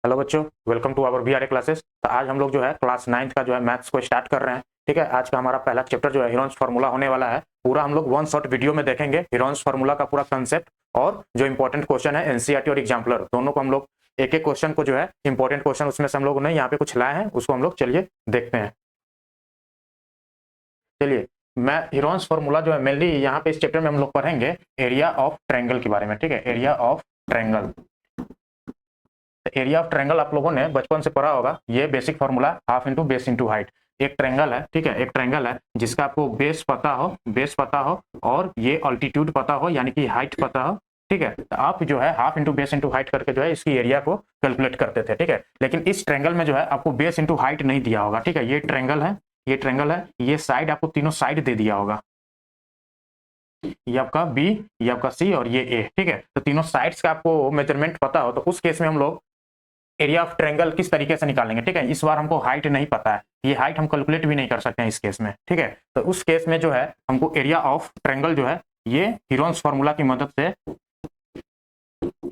Hello बच्चों, welcome to our VRA classes. तो आज हम लोग जो है क्लास 9th का जो है मैथ्स को स्टार्ट कर रहे हैं। ठीक है, आज का हमारा पहला चैप्टर जो है हीरोन्स फार्मूला होने वाला है। पूरा हम लोग वन शॉट वीडियो में देखेंगे हीरोन्स फार्मूला का पूरा कंसेप्ट और जो इंपॉर्टेंट क्वेश्चन है एनसीईआरटी और एग्जाम्पलर दोनों को हम लोग एक एक क्वेश्चन को जो है इंपॉर्टेंट क्वेश्चन उसमें से हम लोग ने यहाँ पे कुछ लाए हैं, उसको हम लोग चलिए देखते हैं। चलिए, मैं हीरोन्स फार्मूला जो है मेनली यहाँ पे इस चैप्टर में हम लोग पढ़ेंगे एरिया ऑफ ट्रायंगल के बारे में। ठीक है, area of triangle. Area of triangle आप लोगों ने बचपन से पढ़ा होगा। ये basic formula half into base into height. एक ट्रायंगल है, ठीक है, एक ट्रायंगल है जिसका आपको बेस पता हो और ये अल्टीट्यूड पता हो यानी कि हाइट पता हो। ठीक है, तो आप जो है half into base into height करके जो है इसकी एरिया को कैलकुलेट करते थे। ठीक है, लेकिन इस ट्रायंगल में जो है आपको बेस इंटू हाइट नहीं दिया होगा। ठीक है, ये ट्रायंगल है, ये ट्रायंगल है, ये साइड आपको तीनों साइड दे दिया होगा। ये आपका बी, ये आपका सी और ये ए। ठीक है, तो तीनों साइड्स का आपको मेजरमेंट पता हो तो उस केस में हम लोग एरिया ऑफ ट्रायंगल किस तरीके से निकालेंगे। ठीक है, इस बार हमको हाइट नहीं पता है, ये हाइट हम कैलकुलेट भी नहीं कर सकते हैं इस केस में। ठीक है, तो उस केस में जो है हमको एरिया ऑफ ट्रायंगल जो है ये हीरोन्स फार्मूला की मदद से,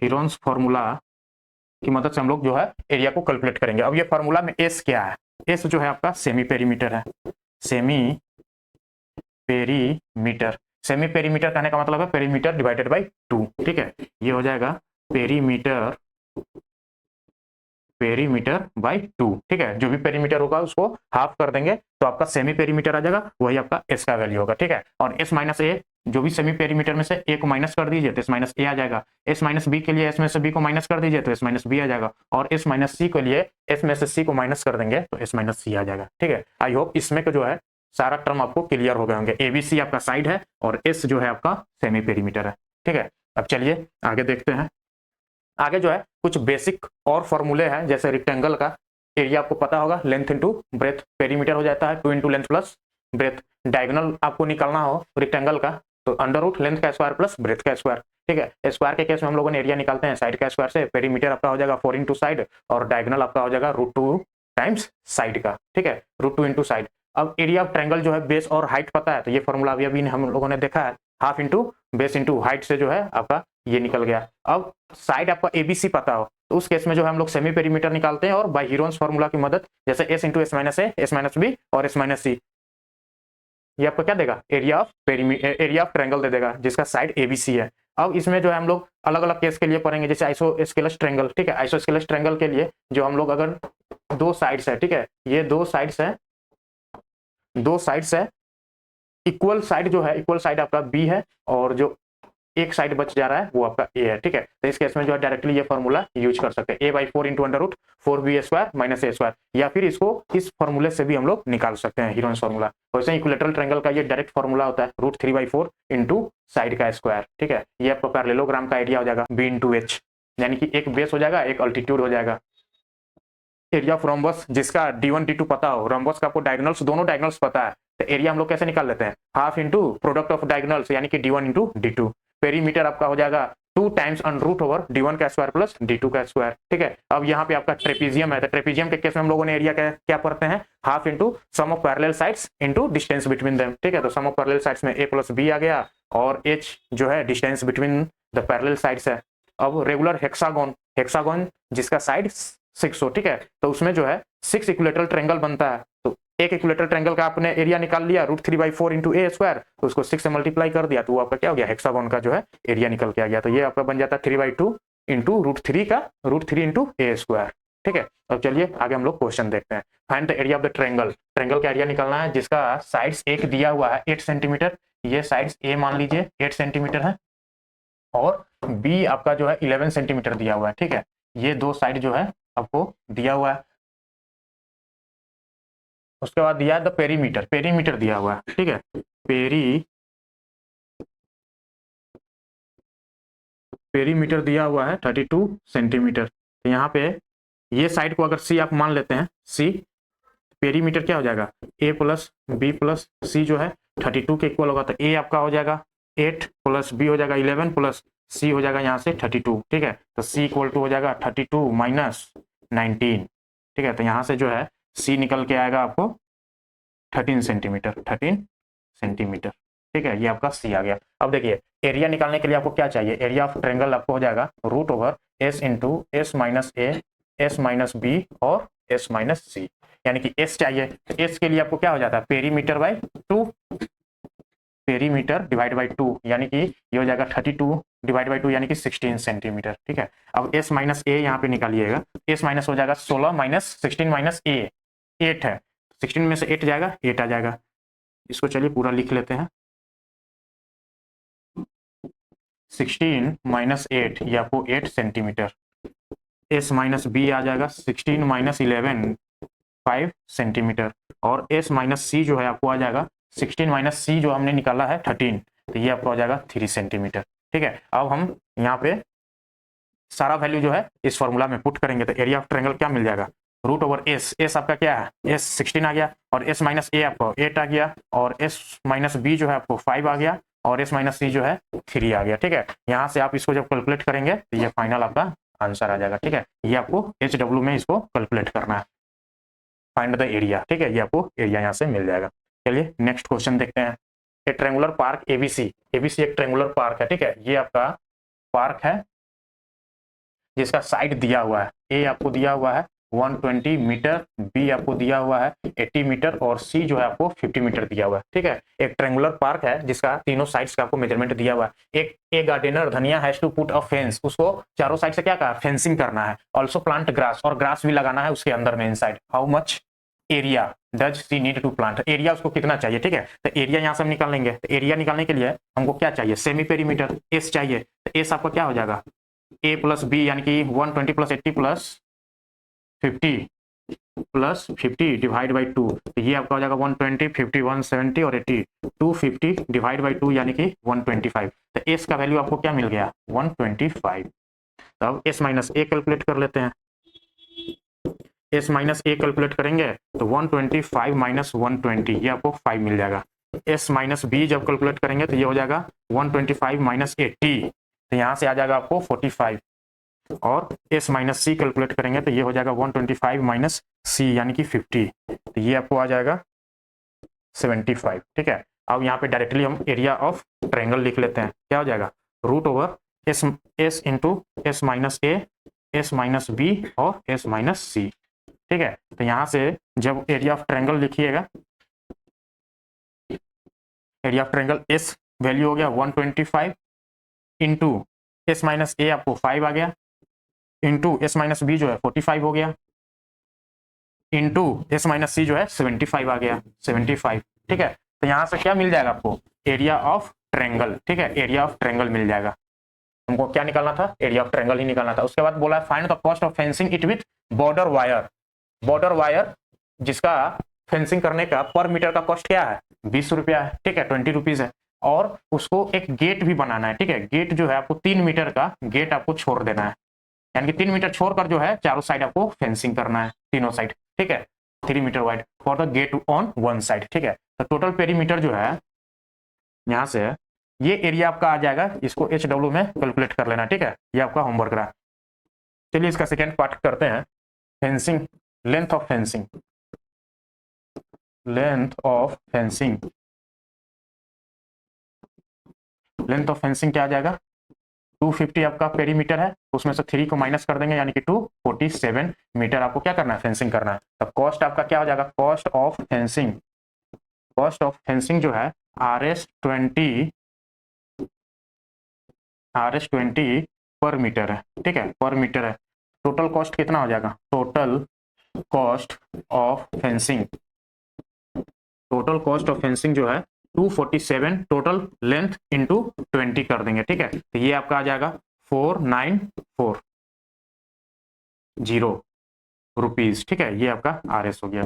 हीरोन्स फार्मूला की मदद से हम लोग जो है एरिया को कैलकुलेट करेंगे। अब ये फार्मूला में एस क्या है? एस जो है आपका सेमी पेरीमीटर है। सेमी पेरीमीटर, सेमी पेरीमीटर कहने का मतलब है पेरीमीटर डिवाइडेड बाई 2। ठीक है, ये हो जाएगा पेरीमीटर, पेरीमीटर बाई 2। ठीक है, जो भी पेरीमीटर होगा उसको हाफ कर देंगे तो आपका सेमी पेरीमीटर आ जाएगा, वही आपका एस का वैल्यू होगा। ठीक है, और एस माइनस ए, जो भी सेमी पेरीमीटर में से ए को माइनस कर दीजिए तो एस माइनस ए आ जाएगा। एस माइनस बी के लिए एस में से बी को माइनस कर दीजिए तो एस माइनस बी आ जाएगा, और एस माइनस सी के लिए एस में से सी को माइनस कर देंगे तो एस माइनस सी आ जाएगा। ठीक है, आई होप इसमें जो है सारा टर्म आपको क्लियर हो गए होंगे। एबीसी आपका साइड है और एस जो है आपका सेमी पेरीमीटर है। ठीक है, अब चलिए आगे देखते हैं। आगे जो है कुछ बेसिक और फॉर्मूले हैं, जैसे रेक्टेंगल का एरिया आपको पता होगा, लेंथ इंटू ब्रेथ पेरीमीटर हो जाता है, 2 into length plus breadth. Diagonal आपको निकालना हो रेक्टेंगल का तो अंडर रूट लेंथ का स्क्वायर प्लस ब्रेथ का स्क्वायर। ठीक है, स्क्वायर के केस में हम लोगों ने एरिया निकालते हैं साइड का स्क्वायर से। पेरीमीटर आपका हो जाएगा 4 इंटू साइड और डायगोनल आपका हो जाएगा √2 टाइम्स साइड का। ठीक है, √2 इंटू साइड। अब एरिया ऑफ ट्रायंगल जो है बेस और हाइट पता है तो ये फॉर्मूला अभी अभी हम लोगों ने देखा है, half into base into height से जो है आपका ये निकल गया। अब साइड आपका एबीसी पता हो तो उस केस में जो है हम लोग सेमी पेरीमीटर निकालते हैं और बाय हीरोन्स फार्मूला की मदद, जैसे एस इंटू एस माइनस ए, एस माइनस बी और एस माइनस सी, ये आपको क्या देगा? Area of area of triangle दे देगा जिसका साइड एबीसी है। अब इसमें जो है हम लोग अलग अलग केस के लिए पढ़ेंगे, जैसे आइसोस्केलस ट्रायंगल। ठीक है, आइसोस्केलस ट्रायंगल के लिए जो हम लोग अगर दो साइड्स है, ठीक है, ये दो साइड्स है, दो साइड्स है, इक्वल साइड जो है, इक्वल साइड आपका बी है और जो एक साइड बच जा रहा है वो आपका ए है। ठीक है, तो इस केस में जो है डायरेक्टली ये फॉर्मूला यूज कर सकते हैं, A by 4 into under root 4b square minus A square, या फिर इसको इस फॉर्मूले से भी हम लोग निकाल सकते हैं हीरोन्स फॉर्मूला। वैसे इक्विलेटरल ट्रायंगल का ये डायरेक्ट फॉर्मूला होता है √3/4 इंटू साइड का स्क्वायर। ठीक है, ये आपका पैरेललोग्राम का एरिया हो जाएगा बी इंटू एच, यानी कि एक बेस हो जाएगा एक अल्टीट्यूड हो जाएगा। एरिया ऑफ रोम्बस जिसका d1 d2 पता हो, रोम्बस का आपको डायगोनल्स, दोनों डायगोनल्स पता है तो एरिया हम लोग कैसे निकाल लेते हैं? Half into product of diagonals यानी कि d1 इंटू d2। पेरीमीटर आपका हो जाएगा 2 टाइम्स √ ओवर d1 का स्क्वायर प्लस d2 का स्क्वायर। ठीक है, अब यहाँ पे आपका ट्रेपीजियम है तो ट्रेपीजियम के केस में हम लोगों ने एरिया क्या पढ़ते हैं? Half into sum of parallel sides into distance between them. ठीक है, तो सम ऑफ पैरेलल साइड्स में a प्लस b आ गया और h जो है distance between the parallel sides है। अब रेगुलर हेक्सागोन, हेक्सागोन जिसका साइड 6 हो, ठीक है, तो उसमें जो है 6 इक्विलेटरल ट्रायंगल बनता है। तो एक इक्विलेटरल ट्रायंगल का आपने एरिया निकाल लिया √3/4 इंटू ए स्क्वायर, तो उसको 6 से मल्टीप्लाई कर दिया तो वो आपका क्या हो गया? हेक्सागोन का जो है एरिया निकल के आ गया। तो ये आपका बन जाता है 3/2 इंटू √3 का √3 इंटू ए स्क्वायर। ठीक है, अब चलिए आगे हम लोग क्वेश्चन देखते हैं। Find the area of the triangle. Triangle का एरिया निकालना है जिसका साइड्स एक दिया हुआ है 8 सेंटीमीटर, ये साइड्स ए मान लीजिए 8 सेंटीमीटर है और बी आपका जो है 11 सेंटीमीटर दिया हुआ है। ठीक है, ये दो साइड जो है आपको दिया हुआ है। उसके बाद दिया है द पेरीमीटर, पेरीमीटर दिया हुआ है। ठीक है, पेरीमीटर दिया हुआ है 32 सेंटीमीटर। तो यहाँ पे ये साइड को अगर सी आप मान लेते हैं, सी, पेरीमीटर क्या हो जाएगा? ए प्लस बी प्लस सी जो है 32 के इक्वल होगा, तो ए आपका हो जाएगा 8 प्लस बी हो जाएगा 11 प्लस सी हो जाएगा यहाँ से 32। ठीक है, तो सी इक्वल टू हो जाएगा 32 माइनस 19। ठीक है, तो यहाँ से जो है सी निकल के आएगा आपको 13 सेंटीमीटर, 13 सेंटीमीटर। ठीक है, ये आपका सी आ गया। अब देखिए एरिया निकालने के लिए आपको क्या चाहिए? एरिया ऑफ ट्रायंगल आपको हो जाएगा √ओवर s into S minus A S minus B और एस माइनस सी, यानी कि एस चाहिए तो एस के लिए आपको क्या हो जाता है perimeter by 2, perimeter divide by 2, यानी कि ये हो जाएगा 32 डिवाइड बाय 2 यानी कि 16 सेंटीमीटर। ठीक है, अब एस माइनस ए यहाँ पे निकालिएगा, एस माइनस हो जाएगा 16 माइनस 16 माइनस ए 8 है, 16 में से 8 जाएगा 8 आ जाएगा। इसको चलिए पूरा लिख लेते हैं, 16 माइनस 8 ये आपको 8 सेंटीमीटर, एस माइनस बी आ जाएगा 16 माइनस 11 5 सेंटीमीटर, और एस माइनस सी जो है आपको आ जाएगा 16 माइनस सी जो हमने निकाला है 13, तो ये आपको आ जाएगा 3 सेंटीमीटर। ठीक है, अब हम यहाँ पे सारा वैल्यू जो है इस फॉर्मूला में पुट करेंगे तो एरिया ऑफ ट्रायंगल क्या मिल जाएगा, रूट ओवर एस, एस आपका क्या है एस 16 आ गया, और एस माइनस ए आपको 8 आ गया, और एस माइनस बी जो है आपको 5 आ गया, और एस माइनस सी जो है 3 आ गया। ठीक है, यहाँ से आप इसको जब कैलकुलेट करेंगे तो ये फाइनल आपका आंसर आ जाएगा। ठीक है, ये आपको एच डब्ल्यू में इसको कैलकुलेट करना है, फाइंड द एरिया। ठीक है, ये आपको एरिया यहाँ से मिल जाएगा। चलिए नेक्स्ट क्वेश्चन देखते हैं। ए ट्रायंगुलर पार्क एबीसी, एबीसी एक ट्रायंगुलर पार्क है। ठीक है, ये आपका पार्क है जिसका साइड दिया हुआ है, ए आपको दिया हुआ है 120 मीटर, बी आपको दिया हुआ है 80 मीटर, और सी जो है आपको 50 मीटर दिया हुआ है। ठीक है, एक ट्रायंगुलर पार्क है जिसका तीनों साइड्स का आपको मेजरमेंट दिया हुआ है। एक gardener Dhaniya has to put a fence, उसको चारों साइड से क्या कहा फेंसिंग करना है, ऑल्सो प्लांट ग्रास, और ग्रास भी लगाना है उसके अंदर में inside. How much area does she need to plant, area उसको कितना चाहिए। ठीक है, तो एरिया यहाँ से हम निकाल लेंगे, तो एरिया निकालने के लिए हमको क्या चाहिए सेमी पेरीमीटर एस चाहिए, तो एस आपका क्या हो जाएगा ए प्लस बी, यानी कि 120 प्लस 80 प्लस 50 डिवाइड बाई 2, तो ये आपका हो जाएगा 120 50 170 और 80 250 डिवाइड बाई 2 यानी कि 125। तो एस का वैल्यू आपको क्या मिल गया 125। तो अब एस माइनस ए कैलकुलेट कर लेते हैं, एस माइनस ए कैलकुलेट करेंगे तो 125 माइनस 120 ये आपको 5 मिल जाएगा। एस माइनस बी जब कैलकुलेट करेंगे तो ये हो जाएगा 125 माइनस 80, तो यहाँ से आ जाएगा आपको 45, और एस माइनस सी कैलकुलेट करेंगे तो ये हो जाएगा 125 माइनस सी यानी कि 50, तो ये आपको आ जाएगा 75। ठीक है, अब यहाँ पे डायरेक्टली हम एरिया ऑफ ट्रायंगल लिख लेते हैं, क्या हो जाएगा root over S S into S minus ए, एस माइनस बी और एस माइनस सी। ठीक है, तो यहाँ से जब एरिया ऑफ ट्रायंगल लिखिएगा, area of triangle S value हो गया 125 इंटू एस माइनस ए आपको 5 आ गया, इंटू एस माइनस बी जो है 45 हो गया, इंटू एस माइनस सी जो है 75 आ गया 75। ठीक है, तो यहाँ से क्या मिल जाएगा आपको एरिया ऑफ ट्रायंगल। ठीक है, एरिया ऑफ ट्रायंगल मिल जाएगा। हमको क्या निकालना था एरिया ऑफ ट्रायंगल ही निकालना था। उसके बाद बोला find the cost of fencing it with border wire, border wire जिसका फेंसिंग करने का पर मीटर का कॉस्ट क्या है 20 रुपया है। ठीक है, 20 रुपीज है, और उसको एक गेट भी बनाना है। ठीक है, गेट जो है आपको 3 मीटर का गेट आपको छोड़ देना है, यानी कि 3 मीटर छोड़कर जो है चारों साइड आपको फेंसिंग करना है, तीनों साइड। ठीक है, 3 metre wide for the gate on one side. ठीक है, तो टोटल पेरीमीटर जो है यहाँ से ये एरिया आपका आ जाएगा, इसको एच डब्ल्यू में कैलकुलेट कर लेना। ठीक है, ये आपका होमवर्क रहा। चलिए इसका सेकेंड पार्ट करते हैं, fencing length of fencing, length of fencing, length of fencing क्या आ जाएगा 250 आपका पेरीमीटर है, उसमें से 3 को माइनस कर देंगे यानी कि 247 मीटर आपको क्या करना है फेंसिंग करना है। तो कॉस्ट आपका क्या हो जाएगा cost of fencing, cost of fencing जो है RS20 पर मीटर है। ठीक है, पर मीटर है। टोटल कॉस्ट कितना हो जाएगा total cost of fencing, total cost of fencing जो है 247 टोटल लेंथ इंटू 20 कर देंगे। ठीक है, तो ये आपका आ जाएगा 4940 रुपीज। ठीक है, ये आपका RS हो गया।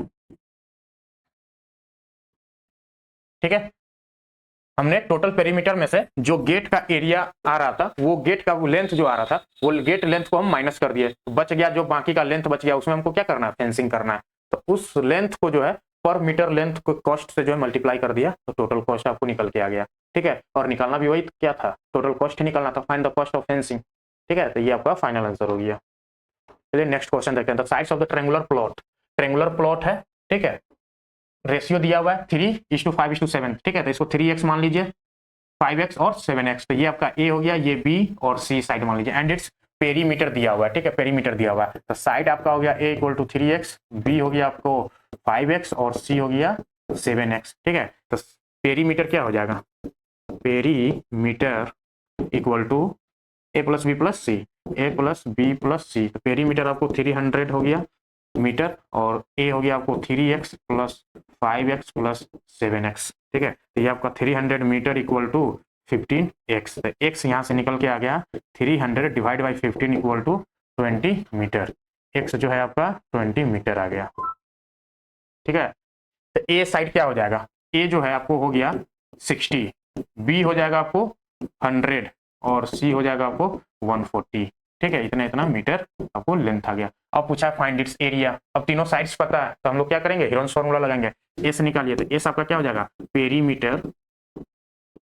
ठीक है, हमने टोटल पेरीमीटर में से जो गेट का एरिया आ रहा था, वो गेट का वो लेंथ जो आ रहा था, वो गेट लेंथ को हम माइनस कर दिए, बच गया जो बाकी का लेंथ बच गया, उसमें हमको क्या करना है फेंसिंग करना है। तो उस लेंथ को जो है पर मीटर लेंथ को कॉस्ट से जो है मल्टीप्लाई कर दिया, तो टोटल कॉस्ट आपको निकल के आ गया। ठीक है, और निकालना भी वही क्या था टोटल कॉस्ट ही निकालना था, find the cost of fencing. ठीक है, तो ये आपका फाइनल आंसर हो गया। चलिए नेक्स्ट क्वेश्चन देखते हैं। The sides of the triangular plot, triangular plot है। ठीक है, रेशियो दिया हुआ है 3:5:7। ठीक है, तो इसको 3x मान लीजिए, 5x और 7x, तो ये आपका A हो गया, ये B और C साइड मान लीजिए, एंड इट्स पेरीमीटर दिया हुआ है, ठीक है, पेरीमीटर दिया हुआ है। तो साइड आपका हो गया a equal to 3x, b हो गया आपको 5x और c हो गया 7x, ठीक है। तो पेरीमीटर क्या हो जाएगा, perimeter equal to a plus B plus C, A plus B plus C. तो पेरीमीटर आपको 300 हो गया मीटर और a हो गया आपको 3x plus 5x plus 7x, ठीक है। तो ये आपका 300 मीटर इक्वल टू 15x। तो x यहाँ से निकल के आ गया 300 divide by 15 equal to 20 metre. x जो है आपका 20 मीटर आ गया, ठीक है। तो a साइड क्या हो जाएगा, a जो है आपको हो गया 60, b हो जाएगा आपको 100 और c हो जाएगा आपको 140, ठीक है। इतना इतना मीटर आपको लेंथ आ गया। अब पूछा फाइंड इट्स एरिया। अब तीनों साइड्स पता है तो हम लोग क्या करेंगे, हीरोन्स फार्मूला लगाएंगे। एस निकालिए, तो एस आपका क्या हो जाएगा, पेरीमीटर,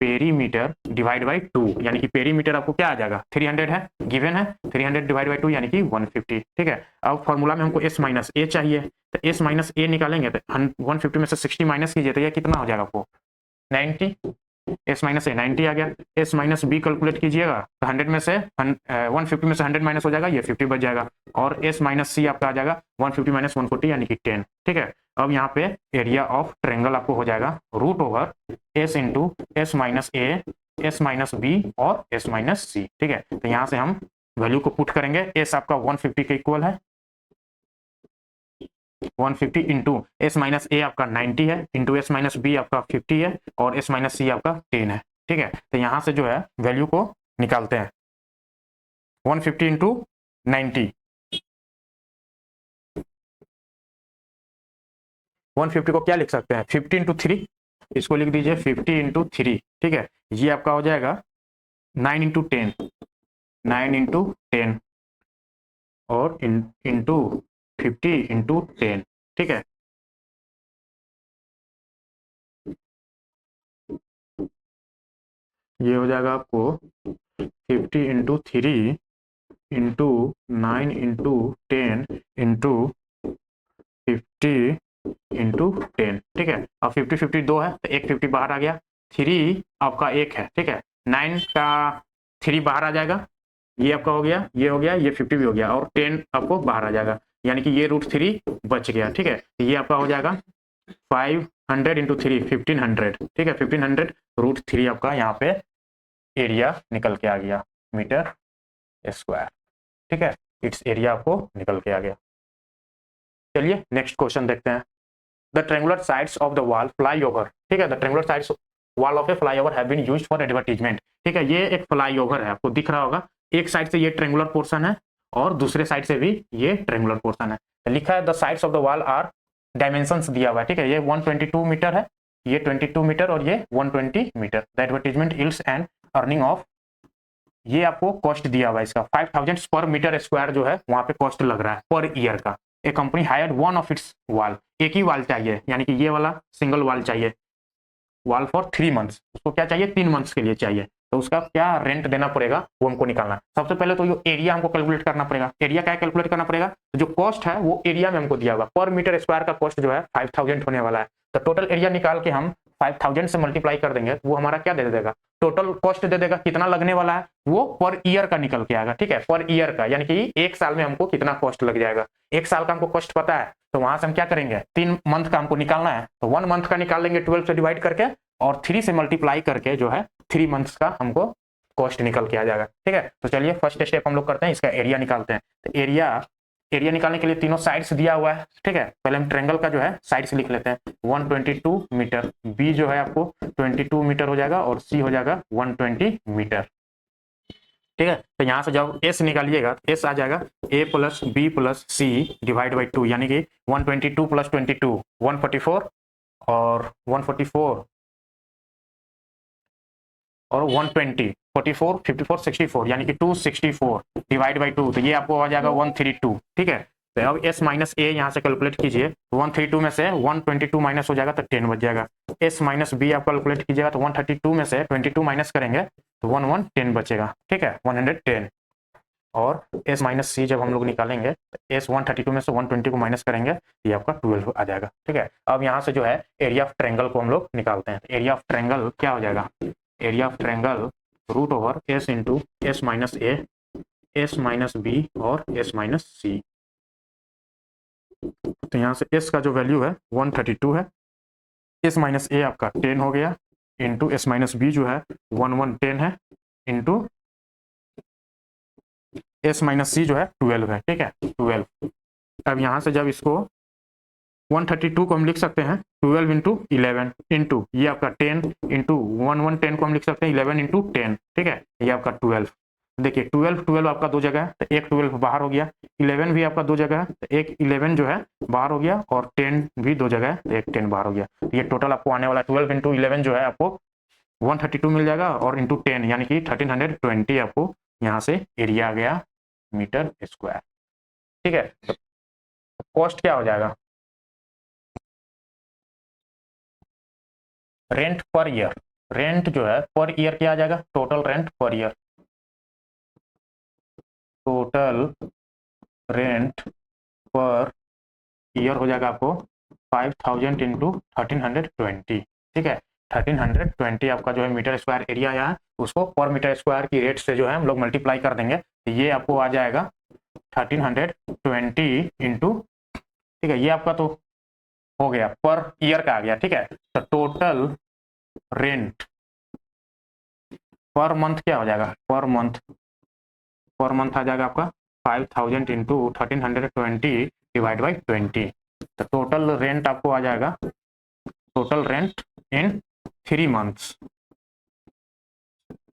पेरीमीटर डिवाइड बाई 2, यानी कि पेरीमीटर आपको क्या आ जाएगा 300 है, गिवन है 300 डिवाइड बाई 2 यानी कि 150, ठीक है। अब फॉर्मूला में हमको एस माइनस ए चाहिए, तो एस माइनस ए निकालेंगे तो 150 में से 60 माइनस कीजिए तो ये कितना हो जाएगा आपको 90, एस माइनस ए 90 आ गया। एस माइनस बी कैलकुलेट कीजिएगा तो 100 में से 150 में से 100 माइनस हो जाएगा, ये 50 बच जाएगा। और एस माइनस सी आपका आ जाएगा 150 माइनस 140 यानी कि 10, ठीक है। अब यहाँ पे एरिया ऑफ ट्रायंगल आपको हो जाएगा root over S into S minus ए, एस माइनस बी और एस माइनस सी, ठीक है। तो यहाँ से हम वैल्यू को पुट करेंगे, एस आपका 150 के इक्वल है, 150 इंटू एस माइनस ए आपका 90 है, इंटू एस माइनस बी आपका 50 है और एस माइनस सी आपका 10 है, ठीक है। तो यहां से जो है वैल्यू को निकालते हैं, 150 इंटू 90, 150 को क्या लिख सकते हैं 50 इंटू 3, इसको लिख दीजिए 50 इंटू 3, ठीक है। ये आपका हो जाएगा 9 इंटू 10, 9 इंटू 10 और इंटू 50 इंटू 10, ठीक है। ये हो जाएगा आपको 50 into 3 into 9 into 10 into 50 into 10, ठीक है। अब 50 50 2 है तो एक 50 बाहर आ गया, 3 आपका एक है, ठीक है। 9 का 3 बाहर आ जाएगा, ये आपका हो गया, ये हो गया, ये 50 भी हो गया और 10 आपको बाहर आ जाएगा, यानी कि ये √3 बच गया, ठीक है। ये आपका हो जाएगा 500 इंटू 3 1500, ठीक है। 1500 √3 आपका यहाँ पे एरिया निकल के आ गया मीटर स्क्वायर, ठीक है। इट्स एरिया आपको निकल के आ गया। चलिए नेक्स्ट क्वेश्चन देखते हैं। The triangular sides of the wall flyover, ठीक है। The triangular sides wall of a flyover have been used for advertisement, ठीक है। ये एक फ्लाईओवर है, आपको दिख रहा होगा, एक साइड से ये ट्रायंगुलर पोर्शन है और दूसरे साइड से भी ये ट्रायंगुलर पोर्शन है। तो लिखा है the sides of the wall are, dimensions दिया हुआ है, ठीक है। ये 122 मीटर है, ये 22 मीटर और ये 120 metre. The advertisement yields and earning of, ये आपको कॉस्ट दिया हुआ है इसका 5000 पर मीटर स्क्वायर जो है वहां पे कॉस्ट लग रहा है पर ईयर का। A company hired one of its wall, एक ही वॉल चाहिए, यानी कि ये वाला सिंगल वॉल चाहिए, वॉल फॉर 3 मंथ्स, उसको क्या चाहिए 3 मंथ्स के लिए चाहिए। तो उसका क्या रेंट देना पड़ेगा वो हमको निकालना। सबसे पहले तो ये एरिया हमको कैलकुलेट करना पड़ेगा। एरिया क्या कैलकुलेट करना पड़ेगा, तो जो कॉस्ट है वो एरिया में हमको दिया हुआ, पर मीटर स्क्वायर का कॉस्ट जो है 5000 होने वाला है। तो टोटल एरिया निकाल के हम 5000 से मल्टीप्लाई कर देंगे, वो हमारा क्या दे देगा, टोटल कॉस्ट दे देगा, कितना लगने वाला है वो पर ईयर का निकल के आएगा, ठीक है। पर ईयर का यानी कि एक साल में हमको कितना कॉस्ट लग जाएगा। एक साल का हमको कॉस्ट पता है, तो वहां से हम क्या करेंगे 3 मंथ का हमको निकालना है, तो 1 मंथ का निकाल लेंगे 12 से डिवाइड करके और 3 से मल्टीप्लाई करके जो है 3 मंथ्स का हमको कॉस्ट निकल के आ जाएगा, ठीक है। तो चलिए फर्स्ट स्टेप हम लोग करते हैं, इसका एरिया निकालते हैं। तो एरिया निकालने के लिए तीनों साइड्स दिया हुआ है, ठीक है। पहले हम ट्रायंगल का जो है साइड्स लिख लेते हैं, 122 मीटर, बी जो है आपको 22 मीटर हो जाएगा और सी हो जाएगा 120 मीटर, ठीक है। तो यहाँ से जब एस निकालिएगा तो एस आ जाएगा A plus B plus C divide by 2, यानी कि 122 प्लस 22 144 और 144 और 120 44 54 64 यानी कि 264 डिवाइड बाई 2, तो ये आपको आ जाएगा 132, ठीक है। तो अब s माइनस ए यहाँ से कैलकुलेट कीजिए, 132 में से 122 माइनस हो जाएगा तो 10 बच जाएगा। s माइनस बी आप कैलकुलेट कीजिएगा तो 132 में से 22 माइनस करेंगे तो 110 बचेगा, ठीक है 110। और s माइनस सी जब हम लोग निकालेंगे तो s 132 में से 120 को माइनस करेंगे ये आपका 12 आ जाएगा, ठीक है। अब यहाँ से जो है एरिया ऑफ ट्रायंगल को हम लोग निकालते हैं। एरिया ऑफ ट्रायंगल क्या हो जाएगा, area of triangle root over S into S minus A S minus B और एस माइनस सी। तो यहाँ से एस का जो वैल्यू है 132 है, एस माइनस ए आपका 10 हो गया, इंटू एस माइनस बी जो है 1110 है, इंटू एस माइनस सी जो है 12 है, ठीक है 12। अब यहाँ से जब इसको 132 को हम लिख सकते हैं 12 इंटू 11 इंटू ये आपका 10 इंटू 1110 को हम लिख सकते हैं 11 इंटू 10, ठीक है ये आपका 12। देखिए 12 आपका दो जगह है तो एक 12 बाहर हो गया, 11 भी आपका दो जगह है तो एक 11 जो है बाहर हो गया, और 10 भी दो जगह है तो एक 10 बाहर हो गया। तो ये टोटल आपको आने वाला 12 इंटू 11 जो है आपको 132 मिल जाएगा, और इंटू 10 यानी कि 1320 आपको यहाँ से एरिया आ गया मीटर स्क्वायर, ठीक है। तो कॉस्ट क्या हो जाएगा, रेंट पर ईयर, रेंट जो है पर ईयर क्या आ जाएगा, total rent per year, total rent per year हो जाएगा आपको 5000 इंटू 1320, ठीक है 1320 आपका जो है मीटर स्क्वायर एरिया आया है, उसको पर मीटर स्क्वायर की रेट से जो है हम लोग मल्टीप्लाई कर देंगे, तो ये आपको आ जाएगा 1320 इंटू, ठीक है ये आपका तो हो गया पर ईयर का आ गया, ठीक है। तो टोटल रेंट पर मंथ क्या हो जाएगा, पर मंथ आ जाएगा आपका 5000 इंटू 1320 डिवाइड बाई 20। तो टोटल रेंट आपको आ जाएगा, टोटल रेंट इन 3 मंथ्स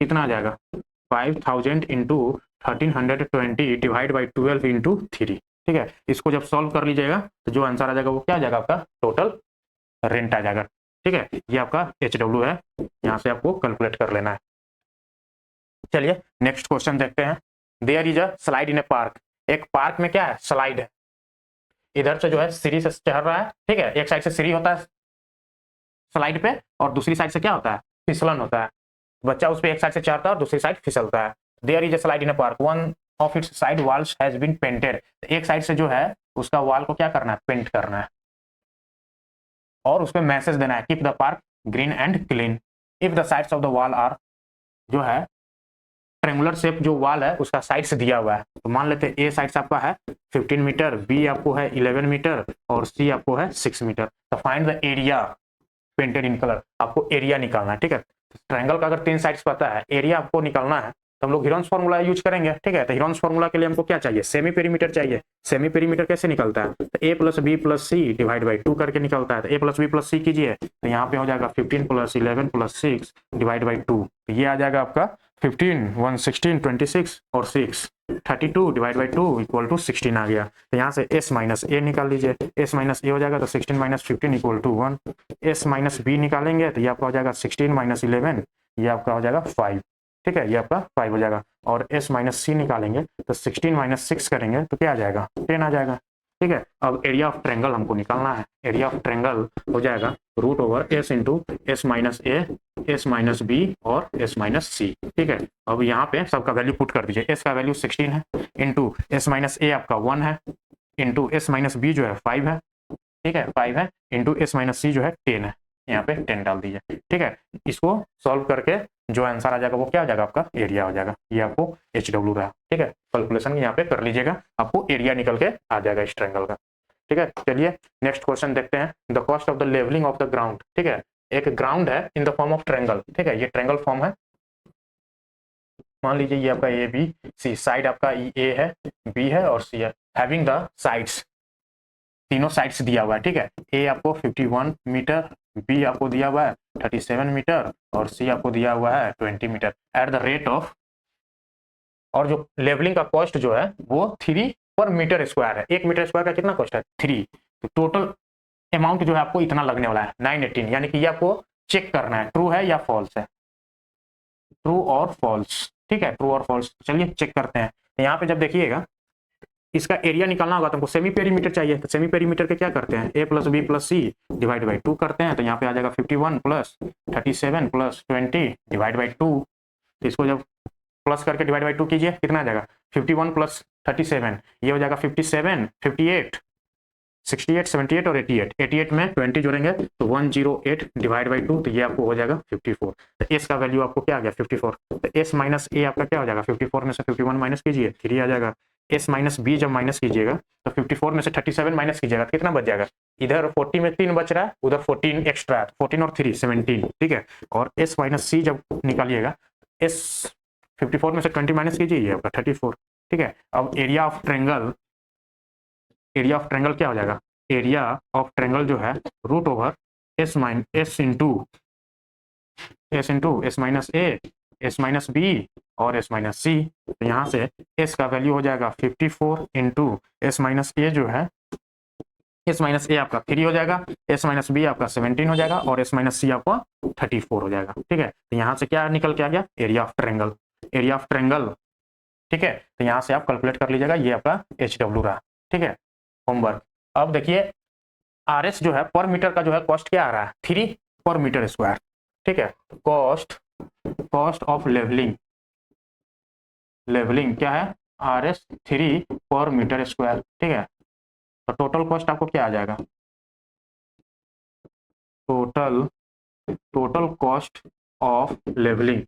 कितना आ जाएगा 5000 इंटू 1320 डिवाइड बाई 12 इंटू 3, ठीक है। इसको जब सॉल्व कर लीजिएगा तो जो आंसर आ जाएगा वो क्या आ जाएगा आपका टोटल रेंट आ जाएगा, ठीक है। ये आपका HW है, यहाँ से आपको कैलकुलेट कर लेना है। चलिए नेक्स्ट क्वेश्चन देखते हैं। There is a slide in a park, एक पार्क में क्या है स्लाइड है, इधर से जो है सीढ़ी से चढ़ रहा है, ठीक है एक साइड से सीढ़ी होता है स्लाइड पे और दूसरी साइड से क्या होता है फिसलन होता है, बच्चा उस पे एक साइड से चढ़ता है और दूसरी साइड फिसलता है। There is a slide in a park, one of its side walls has been painted, एक साइड से जो है उसका वॉल को क्या करना है पेंट करना है, और उस पर मैसेज देना है keep the park green and clean if the sides of the wall are, जो है ट्रेंगुलर शेप जो वॉल है उसका साइड से दिया हुआ है, तो मान लेते हैं ए साइड से आपका है 15 मीटर, बी आपको है 11 मीटर और सी आपको है 6 मीटर। तो find the area painted in colour, आपको एरिया निकालना है, ठीक है। ट्रायंगल का अगर 3 साइड्स पता है, एरिया आपको निकालना है तो हम लोग हीरोन्स फार्मूला यूज करेंगे, ठीक है। तो हीरोन्स फार्मूला के लिए हमको क्या चाहिए सेमी पेरीमीटर चाहिए। सेमी पेरीमीटर कैसे निकलता है, तो a plus B plus C divide by 2 करके निकलता है। तो a प्लस बी प्लस सी कीजिए तो यहाँ पे हो जाएगा 15 प्लस 11 प्लस 6 डिवाइड बाई 2, तो ये आ जाएगा आपका 15 1 16 26 और 6 32 डिवाइड बाई 2 इक्वल टू 16 आ गया। तो यहाँ से s माइनस ए निकाल लीजिए, s माइनस ए हो जाएगा तो 16 minus 15 equal to 1, s minus b निकालेंगे तो ये आपका हो जाएगा 16 माइनस 11, ये आपका हो जाएगा 5, ठीक है ये आपका 5 हो जाएगा। और s माइनस सी निकालेंगे तो 16 माइनस 6 करेंगे तो क्या आ जाएगा 10 आ जाएगा, ठीक है। अब एरिया ऑफ ट्रेंगल हमको निकालना है, एरिया ऑफ ट्रेंगल हो जाएगा root over s into S minus ए, एस माइनस बी और एस माइनस सी, ठीक है। अब यहाँ पे सबका वैल्यू पुट कर दीजिए, s का वैल्यू 16 है इंटू एस माइनस ए आपका 1 है इंटू एस माइनस बी जो है 5 है, ठीक है 5 है इंटू एस माइनस सी जो है 10 है, यहाँ पे 10 डाल दीजिए, ठीक है। इसको सॉल्व करके जो आंसर आ जाएगा वो क्या हो जाएगा आपका एरिया हो जाएगा, ये आपको HW रहा, ठीक है। कैलकुलेशन यहाँ पे कर लीजिएगा, आपको एरिया निकल के आ जाएगा इस ट्रायंगल का, ठीक है। चलिए नेक्स्ट क्वेश्चन देखते हैं। The cost of the levelling of the ground, ठीक है एक ग्राउंड है in the form of triangle, ठीक है ये ट्रायंगल फॉर्म है। मान लीजिए ये आपका ABC, साइड आपका A है, B है और C है, हैविंग द साइड्स, तीनों साइड्स दिया हुआ है, ठीक है। A आपको 51 मीटर, B आपको दिया हुआ है 37 मीटर और C आपको दिया हुआ है 20 metre at the rate of, और जो लेवलिंग का कॉस्ट जो है वो 3 पर मीटर स्क्वायर है, 1 मीटर स्क्वायर का कितना कॉस्ट है 3, तो टोटल अमाउंट जो है आपको इतना लगने वाला है 918, यानी कि ये आपको चेक करना है ट्रू है या फॉल्स है, ट्रू और फॉल्स, ठीक है ट्रू और फॉल्स। चलिए चेक करते हैं। यहाँ पे जब देखिएगा इसका एरिया निकालना होगा तो हमको सेमी पेरीमीटर चाहिए, तो सेमी पेरीमीटर के क्या करते हैं a plus B plus C divide by 2 करते हैं, तो यहाँ पे आ जाएगा 51 प्लस 37 प्लस 20 डिवाइड बाई 2, तो इसको जब प्लस करके डिवाइड बाई 2 कीजिए कितना आ जाएगा 51 प्लस 37, ये हो जाएगा 57 58 68, 78 और 88, 88 में 20 जोड़ेंगे तो 108 डिवाइड बाई 2, तो ये आपको हो जाएगा 54। तो एस का वैल्यू आपको क्या आ गया 54। तो एस माइनस ए आपका क्या हो जाएगा 54 में से 51 माइनस कीजिए 3 आ जाएगा। एस माइनस बी जब माइनस कीजिएगा तो 54 में से 37 माइनस कीजिएगा तो कितना बच जाएगा, इधर 40 में 3 बच रहा है, उधर 14 एक्स्ट्रा, 14 और 3 17, ठीक है। और एस माइनस सी जब निकालिएगा, एस 54 में से 20 माइनस कीजिए, ये आपका 34, ठीक है। अब area of triangle, area of triangle क्या हो जाएगा, एरिया ऑफ ट्रायंगल जो है root over S minus S into S minus ए, एस माइनस बी और एस माइनस सी। तो यहाँ से एस का वैल्यू हो जाएगा 54 इंटू एस माइनस ए जो है, एस माइनस ए आपका 3 हो जाएगा, एस माइनस बी आपका 17 हो जाएगा और एस माइनस सी आपका 34 हो जाएगा, ठीक है। तो यहाँ से क्या निकल के आ गया, area of triangle, area of triangle, ठीक है। तो यहाँ से आप कैलकुलेट कर लीजिएगा, ये आपका एच डब्ल्यू रहा, ठीक है, होमवर्क। अब देखिए आर एस जो है पर मीटर का जो है कॉस्ट क्या आ रहा है 3 पर मीटर स्क्वायर, ठीक है। कॉस्ट ऑफ लेवलिंग, लेवलिंग क्या है आर एस 3 पर मीटर स्क्वायर, ठीक है। तो टोटल कॉस्ट आपको क्या आ जाएगा, total cost of levelling,